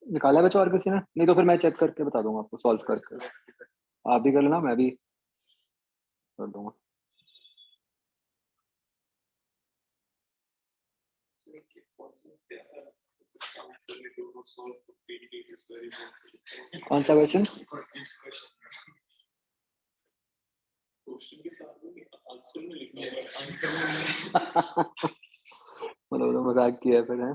निकाला है बच्चों और किसी ने? नहीं तो फिर मैं चेक करके बता दूंगा आपको, सॉल्व करके। आप भी कर लेना, मैं भी कर दूंगा। कौन सा क्वेश्चन? मतलब मजाक किया है फिर है।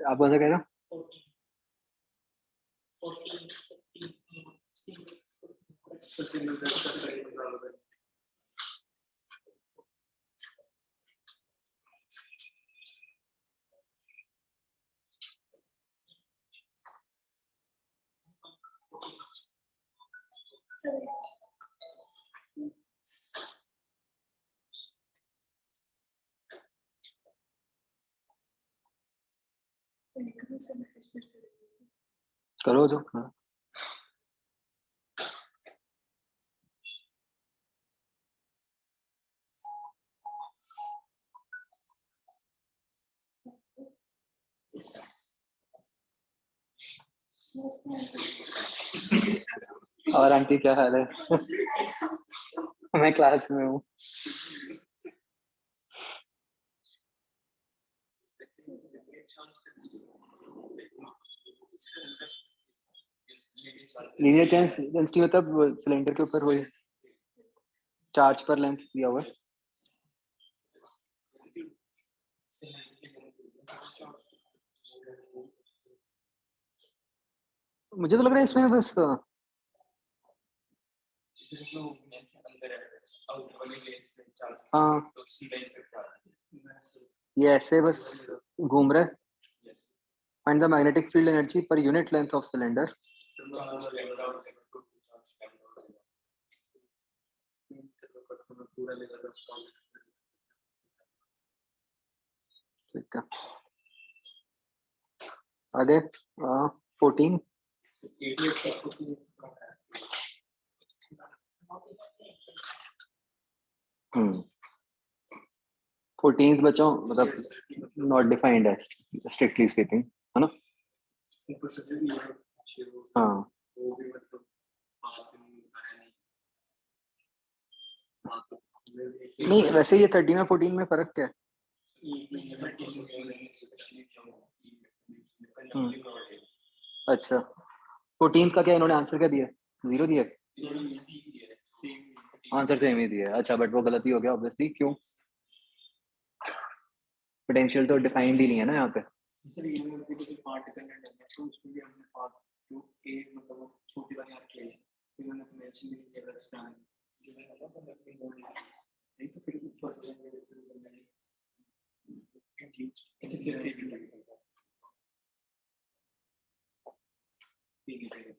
आप कौन सा कह रहे हो? 14 करो जो। हाँ और आंटी क्या हाल है? मैं क्लास में हूँ। लीनियर चेंज डेंसिटी मतलब सिलेंडर के ऊपर वही चार्ज पर लेंथ दिया हुआ है। मुझे तो लग रहा है इसमें बस हाँ ये ऐसे बस घूम रहा है। Find the magnetic field energy per unit length of cylinder. ठीक है आगे 14 14th बच्चों मतलब नॉट डिफाइंड है स्ट्रिक्टली स्पीकिंग है ना। हाँ नहीं वैसे ये 13 और 14 में फर्क क्या है? अच्छा 14th का क्या इन्होंने आंसर क्या दिया? 0 दिया? आंसर सेम ही दिया। अच्छा बट वो गलती हो गया ऑब्वियसली। क्यों? पोटेंशियल तो डिफाइंड ही नहीं है ना यहाँ पे।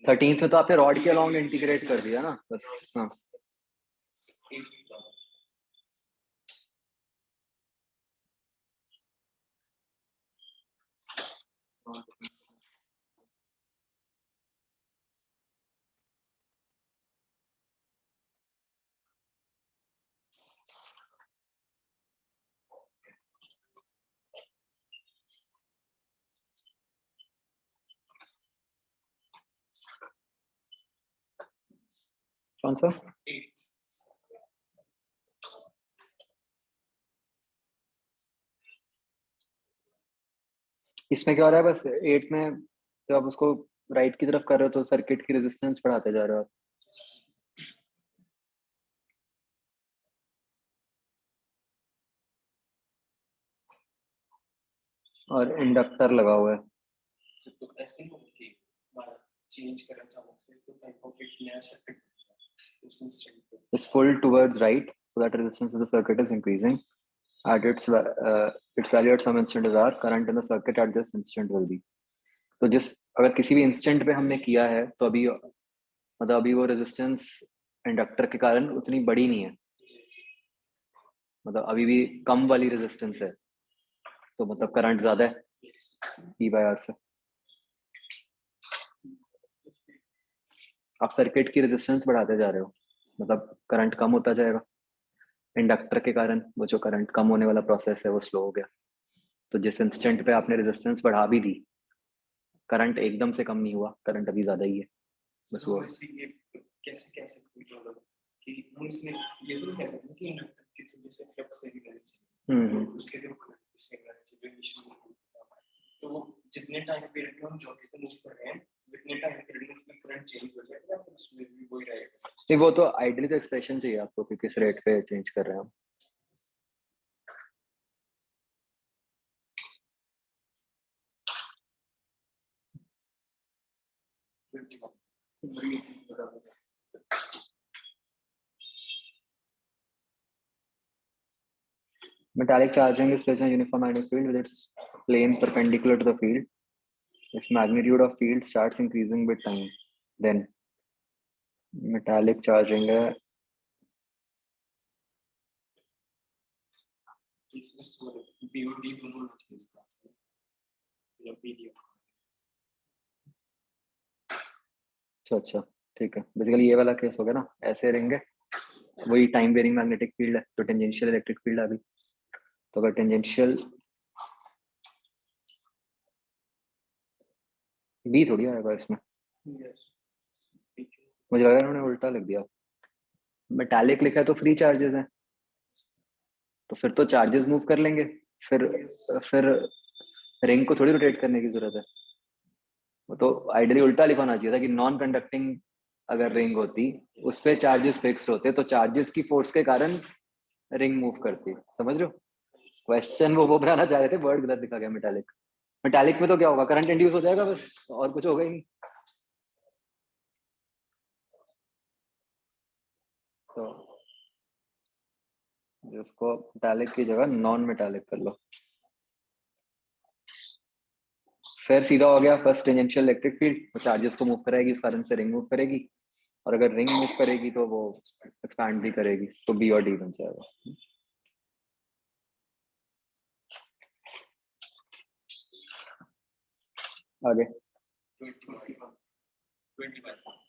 थर्टींथ में तो आपने रॉड के अलॉन्ग इंटीग्रेट कर दिया ना बस। हाँ कौन सा? इसमें क्या हो रहा है बस 8 में जब आप उसको राइट की तरफ कर रहे हो तो सर्किट की रेजिस्टेंस बढ़ाते जा रहे हो आप। और इंडक्टर लगा हुआ है। तो ऐसे ही होके चेंज करना चाहूँ तो टाइप ऑफ एक नया circuit is pulled towards right so that resistance of the circuit is increasing at its value at some instant is R, current in the circuit at this instant will be। तो जिस अगर किसी भी इंस्टेंट पे हमने किया है तो अभी मतलब अभी वो रेजिस्टेंस इंडक्टर के कारण उतनी बड़ी नहीं है, मतलब अभी भी कम वाली रेजिस्टेंस है तो मतलब करंट ज्यादा है E/R से। आप सर्किट की रेजिस्टेंस बढ़ाते जा रहे हो मतलब करंट कम होता जाएगा। इंडक्टर के कारण वो जो करंट कम होने वाला प्रोसेस है वो स्लो हो गया। तो जिस इंस्टेंट पे आपने रेजिस्टेंस बढ़ा भी दी करंट एकदम से कम नहीं हुआ, करंट अभी ज्यादा ही है बस वो। कैसे कैसे कि हम इसमें ये तो कह सकते हैं कि इंडक्टर की थ्रू से फ्लक्स से भी चाहिए उसके थ्रू से तो जितने टाइम पीरियड में हम ज्योति को मूव कर रहे हैं जितने टाइम पीरियड में करंट चेंज हो जाएगा या फिर उसमें भी वही रहेगा। नहीं वो तो आइडियली तो एक्सप्रेशन चाहिए आपको कि किस रेट पे चेंज कर रहे हैं हम। Metallic charging is placed on a uniform magnetic field with its plane perpendicular to the field. Its magnitude of field starts increasing with time. Then metallic charging है इस BOD दोनों होना चाहिए इसका मतलब BD अच्छा ठीक है बेसिकली ये वाला केस हो गया ना ऐसे रहेंगे वही टाइम वेरिंग मैग्नेटिक फील्ड है तो टेंजेंशियल इलेक्ट्रिक फील्ड है अभी तो अगर टेंजेंशियल बी थोड़ी आएगा इसमें मुझे लगा उन्होंने उल्टा लिख दिया मेटालिक लिखा है तो फ्री चार्जेस हैं तो फिर तो चार्जेस मूव कर लेंगे फिर रिंग को थोड़ी रोटेट करने की जरूरत है वो तो आइडियली उल्टा लिखना चाहिए था कि नॉन कंडक्टिंग अगर रिंग होती उस पर चार्जेस फिक्स्ड होते तो चार्जेस की फोर्स के कारण रिंग मूव करती समझ रहे हो क्वेश्चन वो बनाना चाह रहे थे वर्ड गलत लिखा गया मेटालिक मेटालिक में तो क्या होगा करंट इंड्यूस हो जाएगा बस और कुछ होगा ही नहीं तो जिसको मेटालिक की जगह नॉन मेटालिक कर लो फिर सीधा हो गया फर्स्ट टेंजेंशियल इलेक्ट्रिक फील्ड वो चार्जेस को मूव कराएगी उस कारण से रिंग मूव करेगी और अगर रिंग मूव करेगी तो वो एक्सपैंड भी करेगी तो बी और डी बन जाएगा आगे 21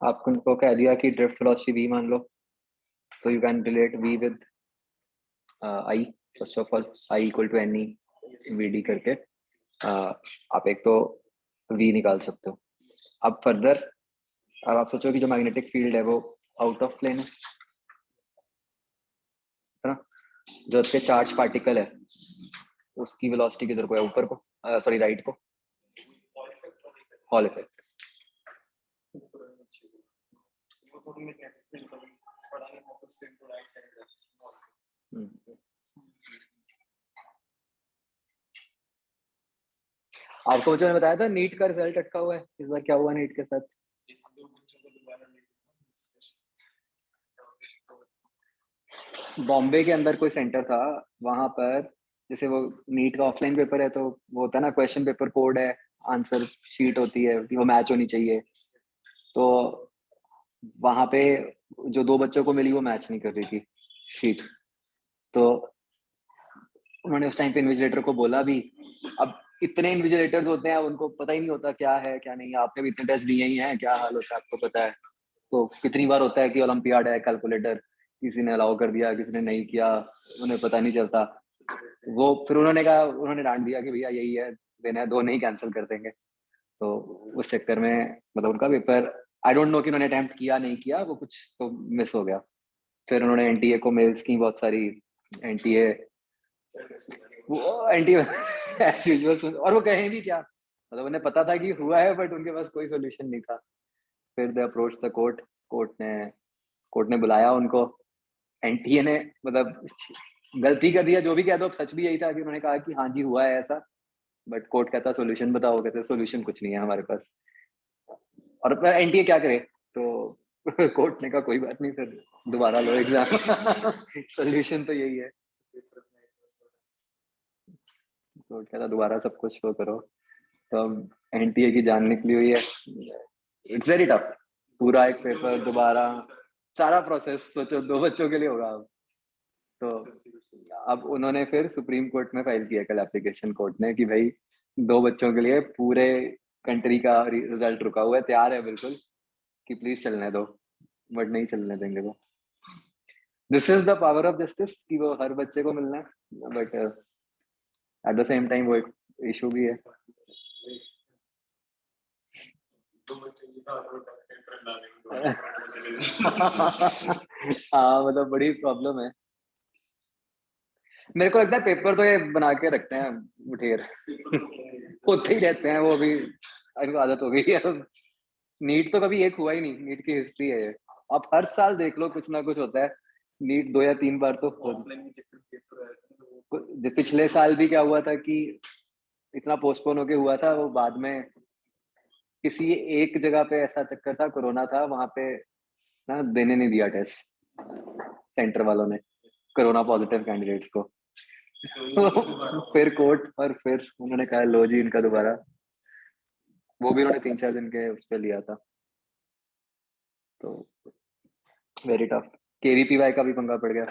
आपको कह दिया कि ड्रिफ्ट वेलोसिटी v मान लो so you can relate v with I first of all I equal to ne vd करके आप एक तो v निकाल सकते हो अब फर्दर अब आप सोचो कि जो मैग्नेटिक फील्ड है वो आउट ऑफ प्लेन है ना जो उसके चार्ज पार्टिकल है उसकी वेलोसिटी किधर को है ऊपर को सॉरी राइट को हॉल इफेक्ट आपको जो मैंने बताया था नीट का रिजल्ट अटका हुआ है इस बार क्या हुआ नीट के साथ बॉम्बे के अंदर कोई सेंटर था वहां पर जैसे वो नीट का ऑफलाइन पेपर है तो वो होता है ना क्वेश्चन पेपर कोड है आंसर शीट होती है वो मैच होनी चाहिए तो वहां पे जो दो बच्चों को मिली वो मैच नहीं कर रही थी शीट तो उन्होंने उस टाइम पे इन्विजिलेटर को बोला भी अब इतने इन्विजिलेटर्स होते हैं उनको पता ही नहीं होता क्या है क्या नहीं आपने भी इतने टेस्ट दिए ही हैं क्या हाल होता है आपको पता है तो कितनी बार होता है कि ओलंपियाड है कैलकुलेटर किसी ने अलाउ कर दिया किसी ने नहीं किया उन्हें पता नहीं चलता वो फिर उन्होंने डांट दिया कि भैया यही है देना है दो नहीं कैंसिल कर देंगे तो उस चक्कर में मतलब उनका पेपर आई डोंट नो कि उन्होंने अटेम्प्ट किया नहीं किया वो कुछ तो मिस हो गया फिर उन्होंने एनटीए को मेल्स की बहुत सारी एनटीए वो एंटी एज यूजुअल और वो कहें भी क्या मतलब उन्हें पता था कि हुआ है बट उनके पास कोई सोल्यूशन नहीं था फिर दे अप्रोच द कोर्ट ने बुलाया उनको एनटीए ने मतलब गलती कर दिया जो भी कह दो सच भी यही था कि उन्होंने कहा कि हाँ जी हुआ है ऐसा बट कोर्ट कहता सोल्यूशन बताओ कहते सोल्यूशन कुछ नहीं है हमारे पास और एनटीए क्या करे तो कोर्ट ने कहा कोई बात नहीं फिर दोबारा लो एग्जाम सोल्यूशन तो यही है तो कहता दोबारा सब कुछ वो करो तो अब एनटीए की जान निकली हुई है इट्स वेरी टफ पूरा एक पेपर दोबारा सारा प्रोसेस सोचो दो बच्चों के लिए होगा अब तो अब उन्होंने फिर सुप्रीम कोर्ट में फाइल किया कल एप्लीकेशन कोर्ट ने कि भाई दो बच्चों के लिए पूरे कंट्री का रिजल्ट रुका हुआ है तैयार है बिल्कुल कि प्लीज चलने दो बट नहीं चलने देंगे वो this is the power of justice कि वो हर बच्चे को मिलना है but at the same time वो एक इशू भी है हाँ मतलब बड़ी प्रॉब्लम है मेरे को लगता है पेपर तो ये बना के रखते हैं मुठेर, होते ही रहते हैं वो भी, इनको आदत हो गई है अब। नीट तो कभी एक हुआ ही नहीं, नीट की हिस्ट्री है ये। आप हर साल देख लो कुछ ना कुछ होता है, नीट 2 या 3 बार तो पिछले साल भी क्या हुआ था कि इतना पोस्टपोन होके हुआ था, वो बाद में किसी एक जगह पे ऐसा चक्कर था, कोरोना था वहां पे ना, देने नहीं दिया टेस्ट सेंटर वालों ने कोरोना पॉजिटिव कैंडिडेट्स को। फिर कोर्ट, और फिर उन्होंने कहा लो जी इनका दोबारा, वो भी उन्होंने 3-4 दिन के उस पर लिया था। तो वेरी टफ। केवीपीवाई का भी पंगा पड़ गया,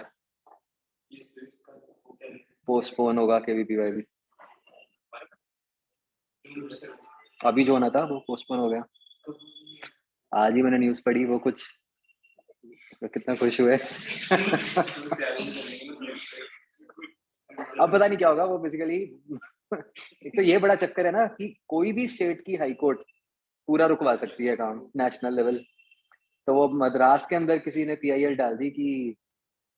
पोस्टपोन होगा केवीपीवाई भी। अभी जो होना था वो पोस्टपोन हो गया, आज ही मैंने न्यूज पढ़ी, वो कुछ तो कितना खुश हुए। अब पता नहीं क्या होगा, वो बेसिकली एक तो ये बड़ा चक्कर है ना कि कोई भी स्टेट की हाई कोर्ट पूरा रुकवा सकती है काम नेशनल लेवल। तो वो मद्रास के अंदर किसी ने पीआईएल डाल दी कि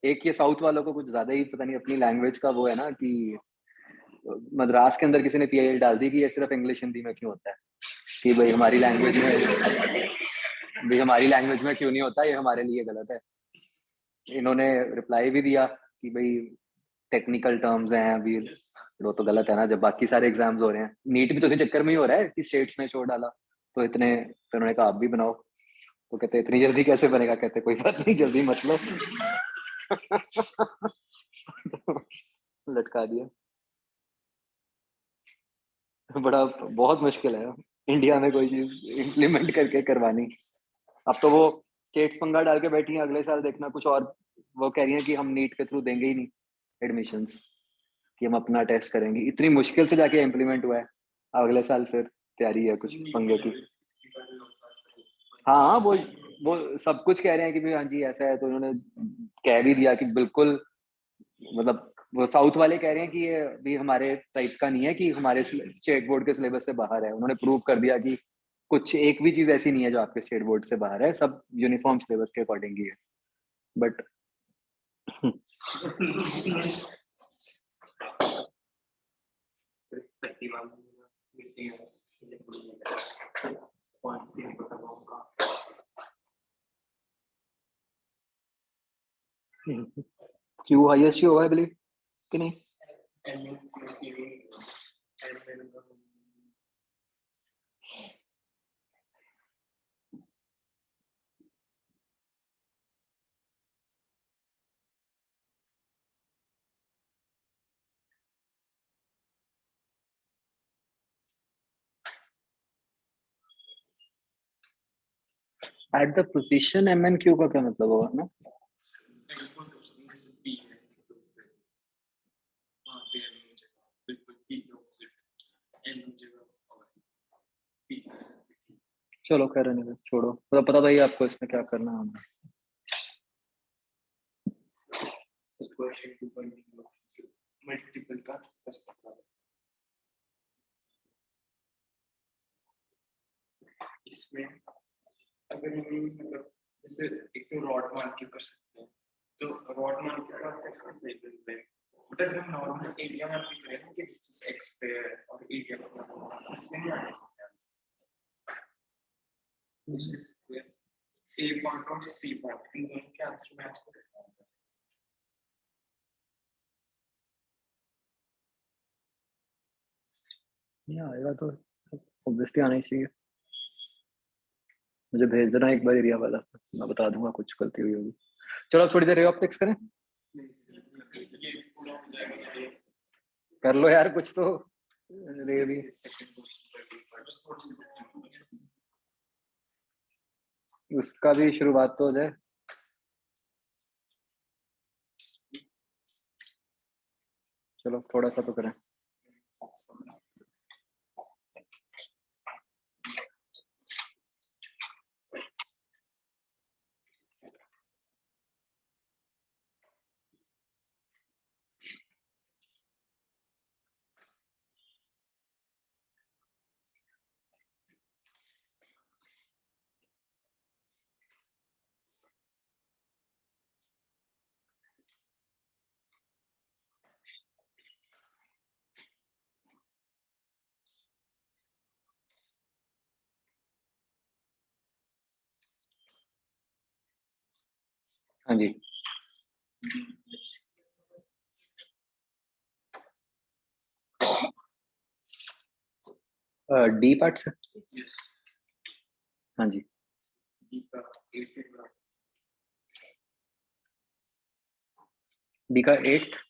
एक ये साउथ वालों को कुछ ज्यादा ही पता नहीं अपनी लैंग्वेज का वो है ना, कि मद्रास के अंदर किसी ने पीआईएल डाल दी कि ये सिर्फ इंग्लिश हिंदी में क्यों होता है, कि भाई हमारी लैंग्वेज में क्यों नहीं होता, ये हमारे लिए गलत है। इन्होंने रिप्लाई भी दिया कि भाई टेक्निकल टर्म्स हैं अभी, वो तो गलत है ना, जब बाकी सारे एग्जाम्स हो रहे हैं। नीट भी तो इसी चक्कर में ही हो रहा है कि स्टेट्स ने छोड़ डाला, तो इतने, फिर उन्होंने कहा आप भी बनाओ, तो कहते इतनी जल्दी कैसे बनेगा, कहते कोई बात नहीं जल्दी मत लो। लटका दिया। बड़ा बहुत मुश्किल है इंडिया में कोई चीज इम्प्लीमेंट करके करवानी। अब तो वो स्टेट्स पंगा डाल के बैठी हैं, अगले साल देखना कुछ और, वो कह रही हैं कि हम नीट के थ्रू देंगे ही नहीं एडमिशंस, कि हम अपना टेस्ट करेंगे। इतनी मुश्किल से जाके इम्प्लीमेंट हुआ है, अगले साल फिर तैयारी है कुछ पंगे की। हाँ वो सब कुछ कह रहे हैं कि भाई हाँ जी ऐसा है, तो उन्होंने कह भी दिया कि बिल्कुल, मतलब वो साउथ वाले कह रहे हैं कि ये भी हमारे टाइप का नहीं है, कि हमारे स्टेट बोर्ड के सिलेबस से बाहर है। उन्होंने प्रूव कर दिया कि कुछ एक भी चीज ऐसी नहीं है जो आपके स्टेट बोर्ड से बाहर है, सब यूनिफॉर्म सिलेबस के अकॉर्डिंग ही है। बट क्यू हाईएस्ट ही होगा आई बिलीव, कि नहीं? एट द पोजीशन MNQ का क्या मतलब होगा ना? चलो खैर नहीं, बस छोड़ो, मतलब पता था ही आपको इसमें क्या करना है हमें। मल्टीपल का इसमें अगर हम मतलब जैसे एक तो रॉड मान के कर सकते हैं, तो रॉड मान के कर सकते हैं, बट अगर हम नॉर्मल एरिया मान के करें कि डिस्टेंस x पे है और एरिया इससे नहीं आ सकते a पॉइंट और c पॉइंट इन दोनों के आंसर मैच करें। नहीं आएगा तो ऑब्वियसली आना ही चाहिए। मुझे भेज देना एक बार एरिया वाला, मैं बता दूंगा कुछ गलती हुई होगी। चलो थोड़ी देर रे ऑप्टिक्स करें, कर लो यार कुछ तो रे भी। उसका भी शुरुआत तो हो जाए। चलो थोड़ा सा तो करें। हाँ जी, डी पार्ट से। Yes. हाँ जी, D का 8 feet बड़ा। डी का 8th।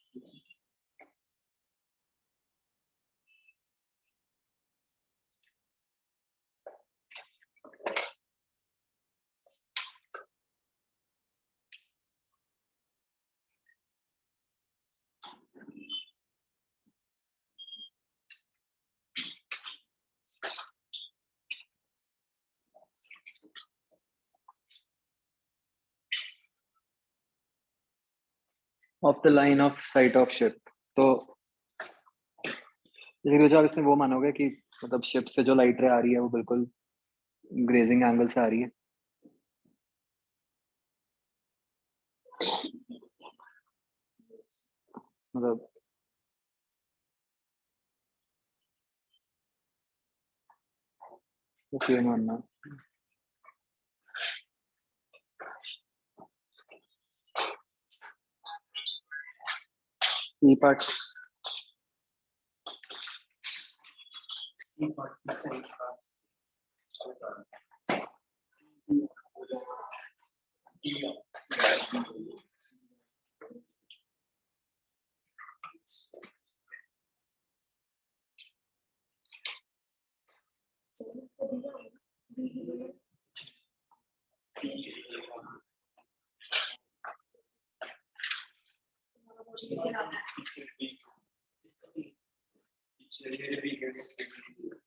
Of the line of site of ship. तो जैसे आप इसमें वो मानोगे कि मतलब शिप से जो लाइट रे आ रही है वो बिल्कुल ग्रेजिंग एंगल से आ रही है। मतलब तो ये मानना ई पार्ट D part की side का D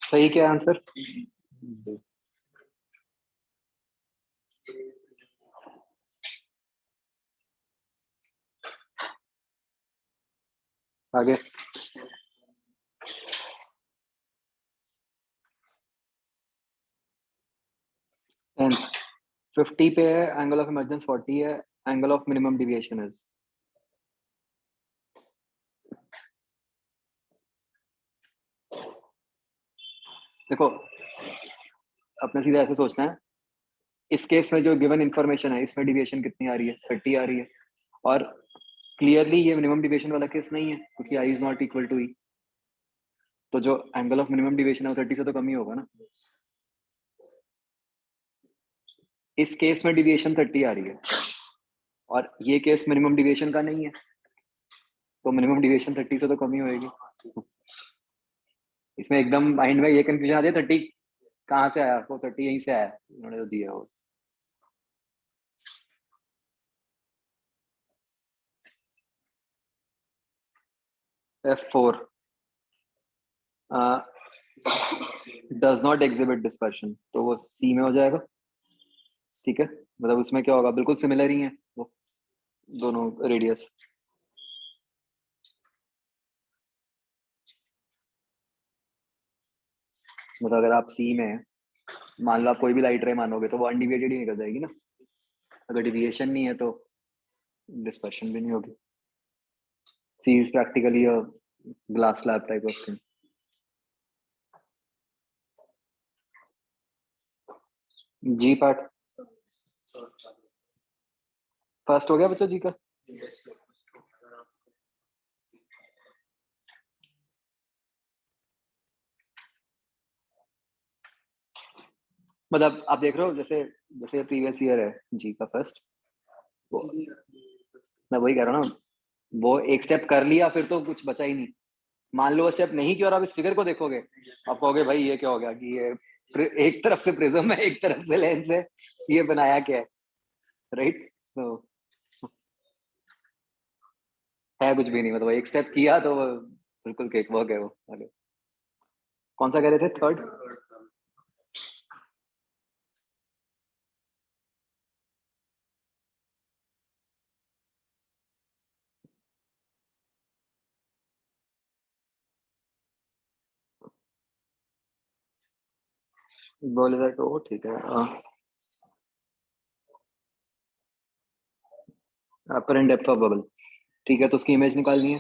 सही क्या आंसर? आगे एंड 50 पे है, एंगल ऑफ इमर्जेंस 40 है, angle of minimum deviation is. देखो अपने सीधा ऐसे सोचना है, इस केस में जो गिवन इंफॉर्मेशन है इसमें डिविएशन कितनी आ रही है? 30 आ रही है। और क्लियरली ये मिनिमम डिविएशन वाला केस नहीं है क्योंकि I is not equal to ई। तो जो एंगल ऑफ मिनिमम डिविएशन है वो 30 से तो कम ही होगा ना। इस केस में डिविएशन 30 आ रही है और ये केस मिनिमम डिविएशन का नहीं है, तो मिनिमम डिविएशन 30 से तो कम ही होएगी। इसमें एकदम माइंड में ये कंफ्यूजन आती है 30 कहाँ से आया? वो 30 यहीं से आया, उन्होंने तो दिया वो। F4 does not exhibit dispersion, तो वो सी में हो जाएगा। ठीक है, मतलब उसमें क्या होगा, बिल्कुल सिमिलर ही है वो दोनों रेडियस। मतलब अगर आप सी में हैं, मान लो आप कोई भी लाइट रे मानोगे तो वो अनडिविएटेड ही निकल जाएगी ना। अगर डिविएशन नहीं है तो डिस्पर्शन भी नहीं होगी। C is practically a glass slab type of thing. जी पार्ट फर्स्ट हो गया बच्चा जी का। मतलब आप देख रहे हो जैसे जैसे प्रीवियस ईयर है जी का फर्स्ट, वो मैं वही कह रहा हूँ ना, वो एक स्टेप कर लिया फिर तो कुछ बचा ही नहीं। मान लो वो स्टेप नहीं किया और आप इस फिगर को देखोगे, आप कहोगे भाई ये क्या हो गया कि ये एक तरफ से प्रिज्म है एक तरफ से लेंस है, ये बनाया क्या है? राइट, तो है कुछ भी नहीं। मतलब एक स्टेप किया तो वो बिल्कुल केक वॉक है वो। आगे कौन सा कह रहे थे? थर्ड। बोले दैट ओ ठीक है। अपर एंड डेप्थ ऑफ बबल, ठीक है, तो उसकी इमेज निकालनी है।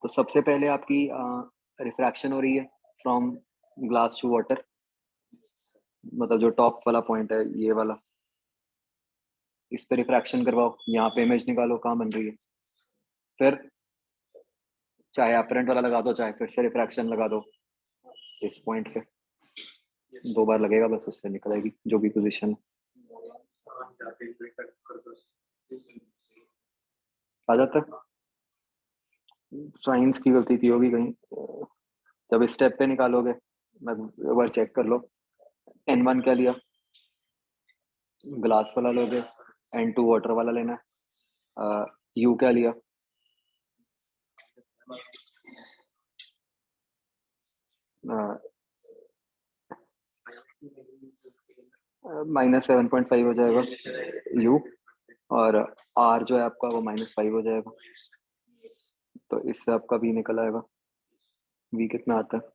तो सबसे पहले आपकी रिफ्रैक्शन हो रही है फ्रॉम ग्लास टू वाटर, मतलब जो टॉप वाला पॉइंट है ये वाला, इस पे रिफ्रैक्शन करवाओ, यहाँ पे इमेज निकालो कहाँ बन रही है, फिर चाहे अपरेंट वाला लगा दो चाहे फिर से रिफ्रैक्शन लगा दो इस पॉइंट पे, 2 बार लगेगा बस, उससे निकल आएगी जो भी पोजीशन आ जाता है। साइंस की गलती थी होगी कहीं, जब इस स्टेप पे निकालोगे मैं एक बार चेक कर लो। N1 क्या लिया, ग्लास वाला लोगे, N2 वाटर वाला लेना है, U क्या लिया, -7.5 हो जाएगा U, और R जो है आपका वो -5 हो जाएगा, तो इससे आपका V निकल आएगा। V कितना आता है,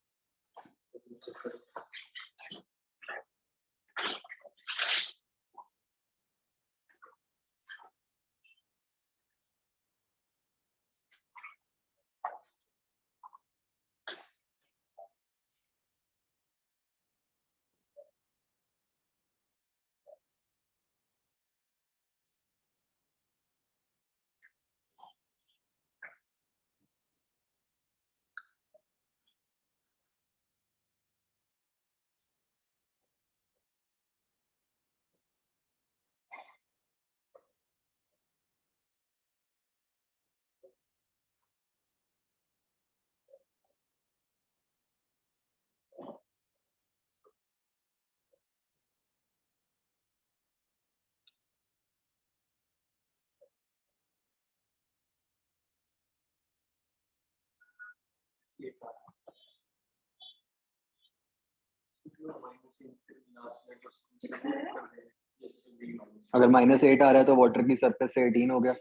अगर -8 आ रहा है तो वाटर की सरफेस से 18 हो गया।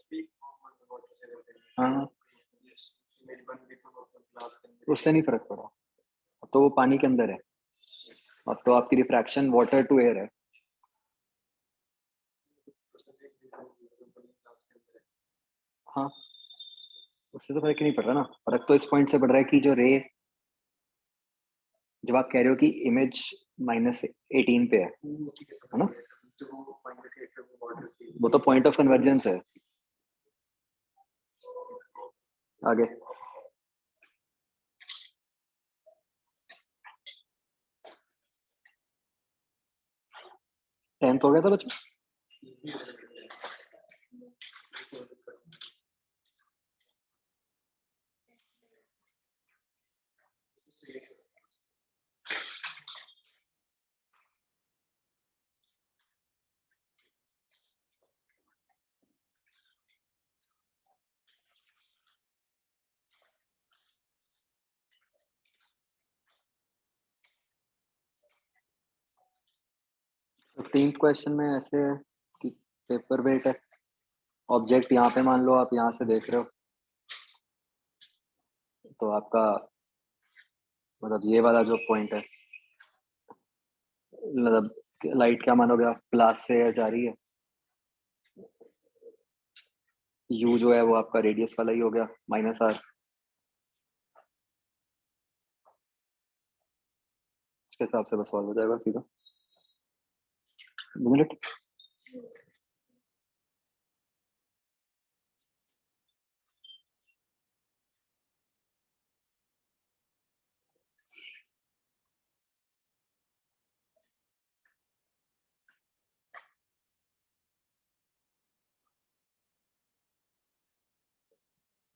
हाँ, उससे नहीं फर्क पड़ा, अब तो वो पानी के अंदर है, अब तो आपकी रिफ्रैक्शन वाटर टू एयर है। हाँ, उससे तो फर्क ही नहीं पड़ रहा ना, फर्क तो इस पॉइंट से पड़ रहा है कि जो रे, जब आप कह रहे हो कि इमेज -18 पे है ना, वो तो पॉइंट ऑफ कन्वर्जेंस है। आगे टेंथ हो गया था बच्चों, फिफ्टींथ क्वेश्चन में ऐसे है कि पेपर वेट है, ऑब्जेक्ट यहाँ पे मान लो आप यहाँ से देख रहे हो, तो आपका मतलब ये वाला जो पॉइंट है, मतलब लाइट क्या मानोगे आप, प्लस से जा रही है, यू जो है वो आपका रेडियस वाला ही हो गया, -r, इसके हिसाब से बस सॉल्व हो जाएगा सीधा। 2 मिनट।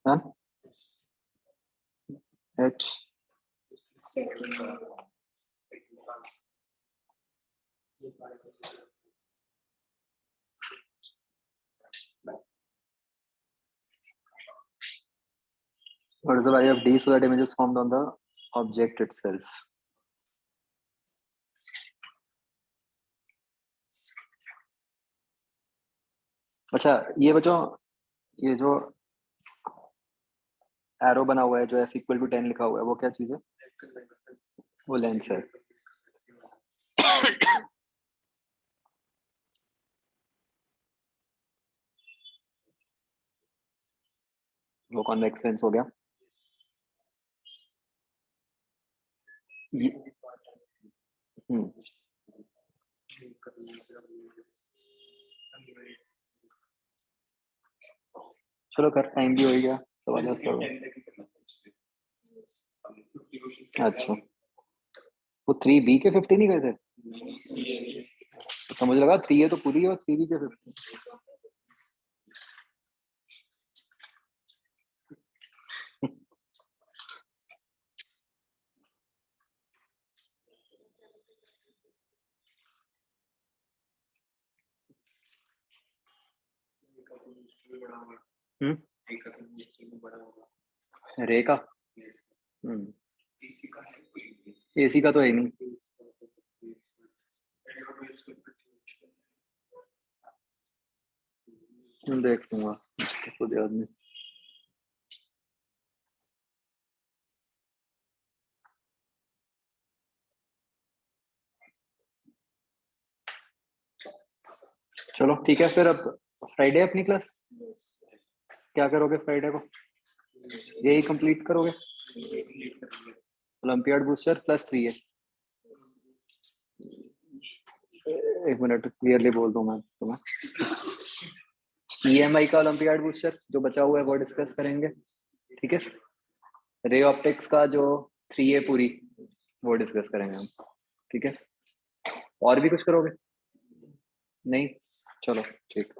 हाँ, H what is the value of D so that image is formed on the object itself? अच्छा ये बच्चों, ये जो एरो बना हुआ है जो f = 10 लिखा हुआ है वो क्या चीज है, वो लेंस है। वो कॉन्वेक्स लेंस हो गया। ये चलो कर, टाइम भी हो ही गया, तो वाला करो। अच्छा, वो 3B के 50 नहीं गए थे? तो मुझे लगा 3A तो पूरी है और 3B के 50। हम्म, रे का AC का तो है नहीं। देख लूंगा, खुद याद नहीं। चलो ठीक है फिर, अब फ्राइडे अपनी क्लास क्या करोगे फ्राइडे को? यही कंप्लीट करोगे? Olympiad booster plus 3A। एक मिनट क्लियरली बोल दूं मैं तुम्हें। EMI का ओलंपियाड बूस्टर जो बचा हुआ है वो डिस्कस करेंगे, ठीक है। रे ऑप्टिक्स का जो 3A पूरी वो डिस्कस करेंगे हम, ठीक है। और भी कुछ करोगे? नहीं, चलो ठीक।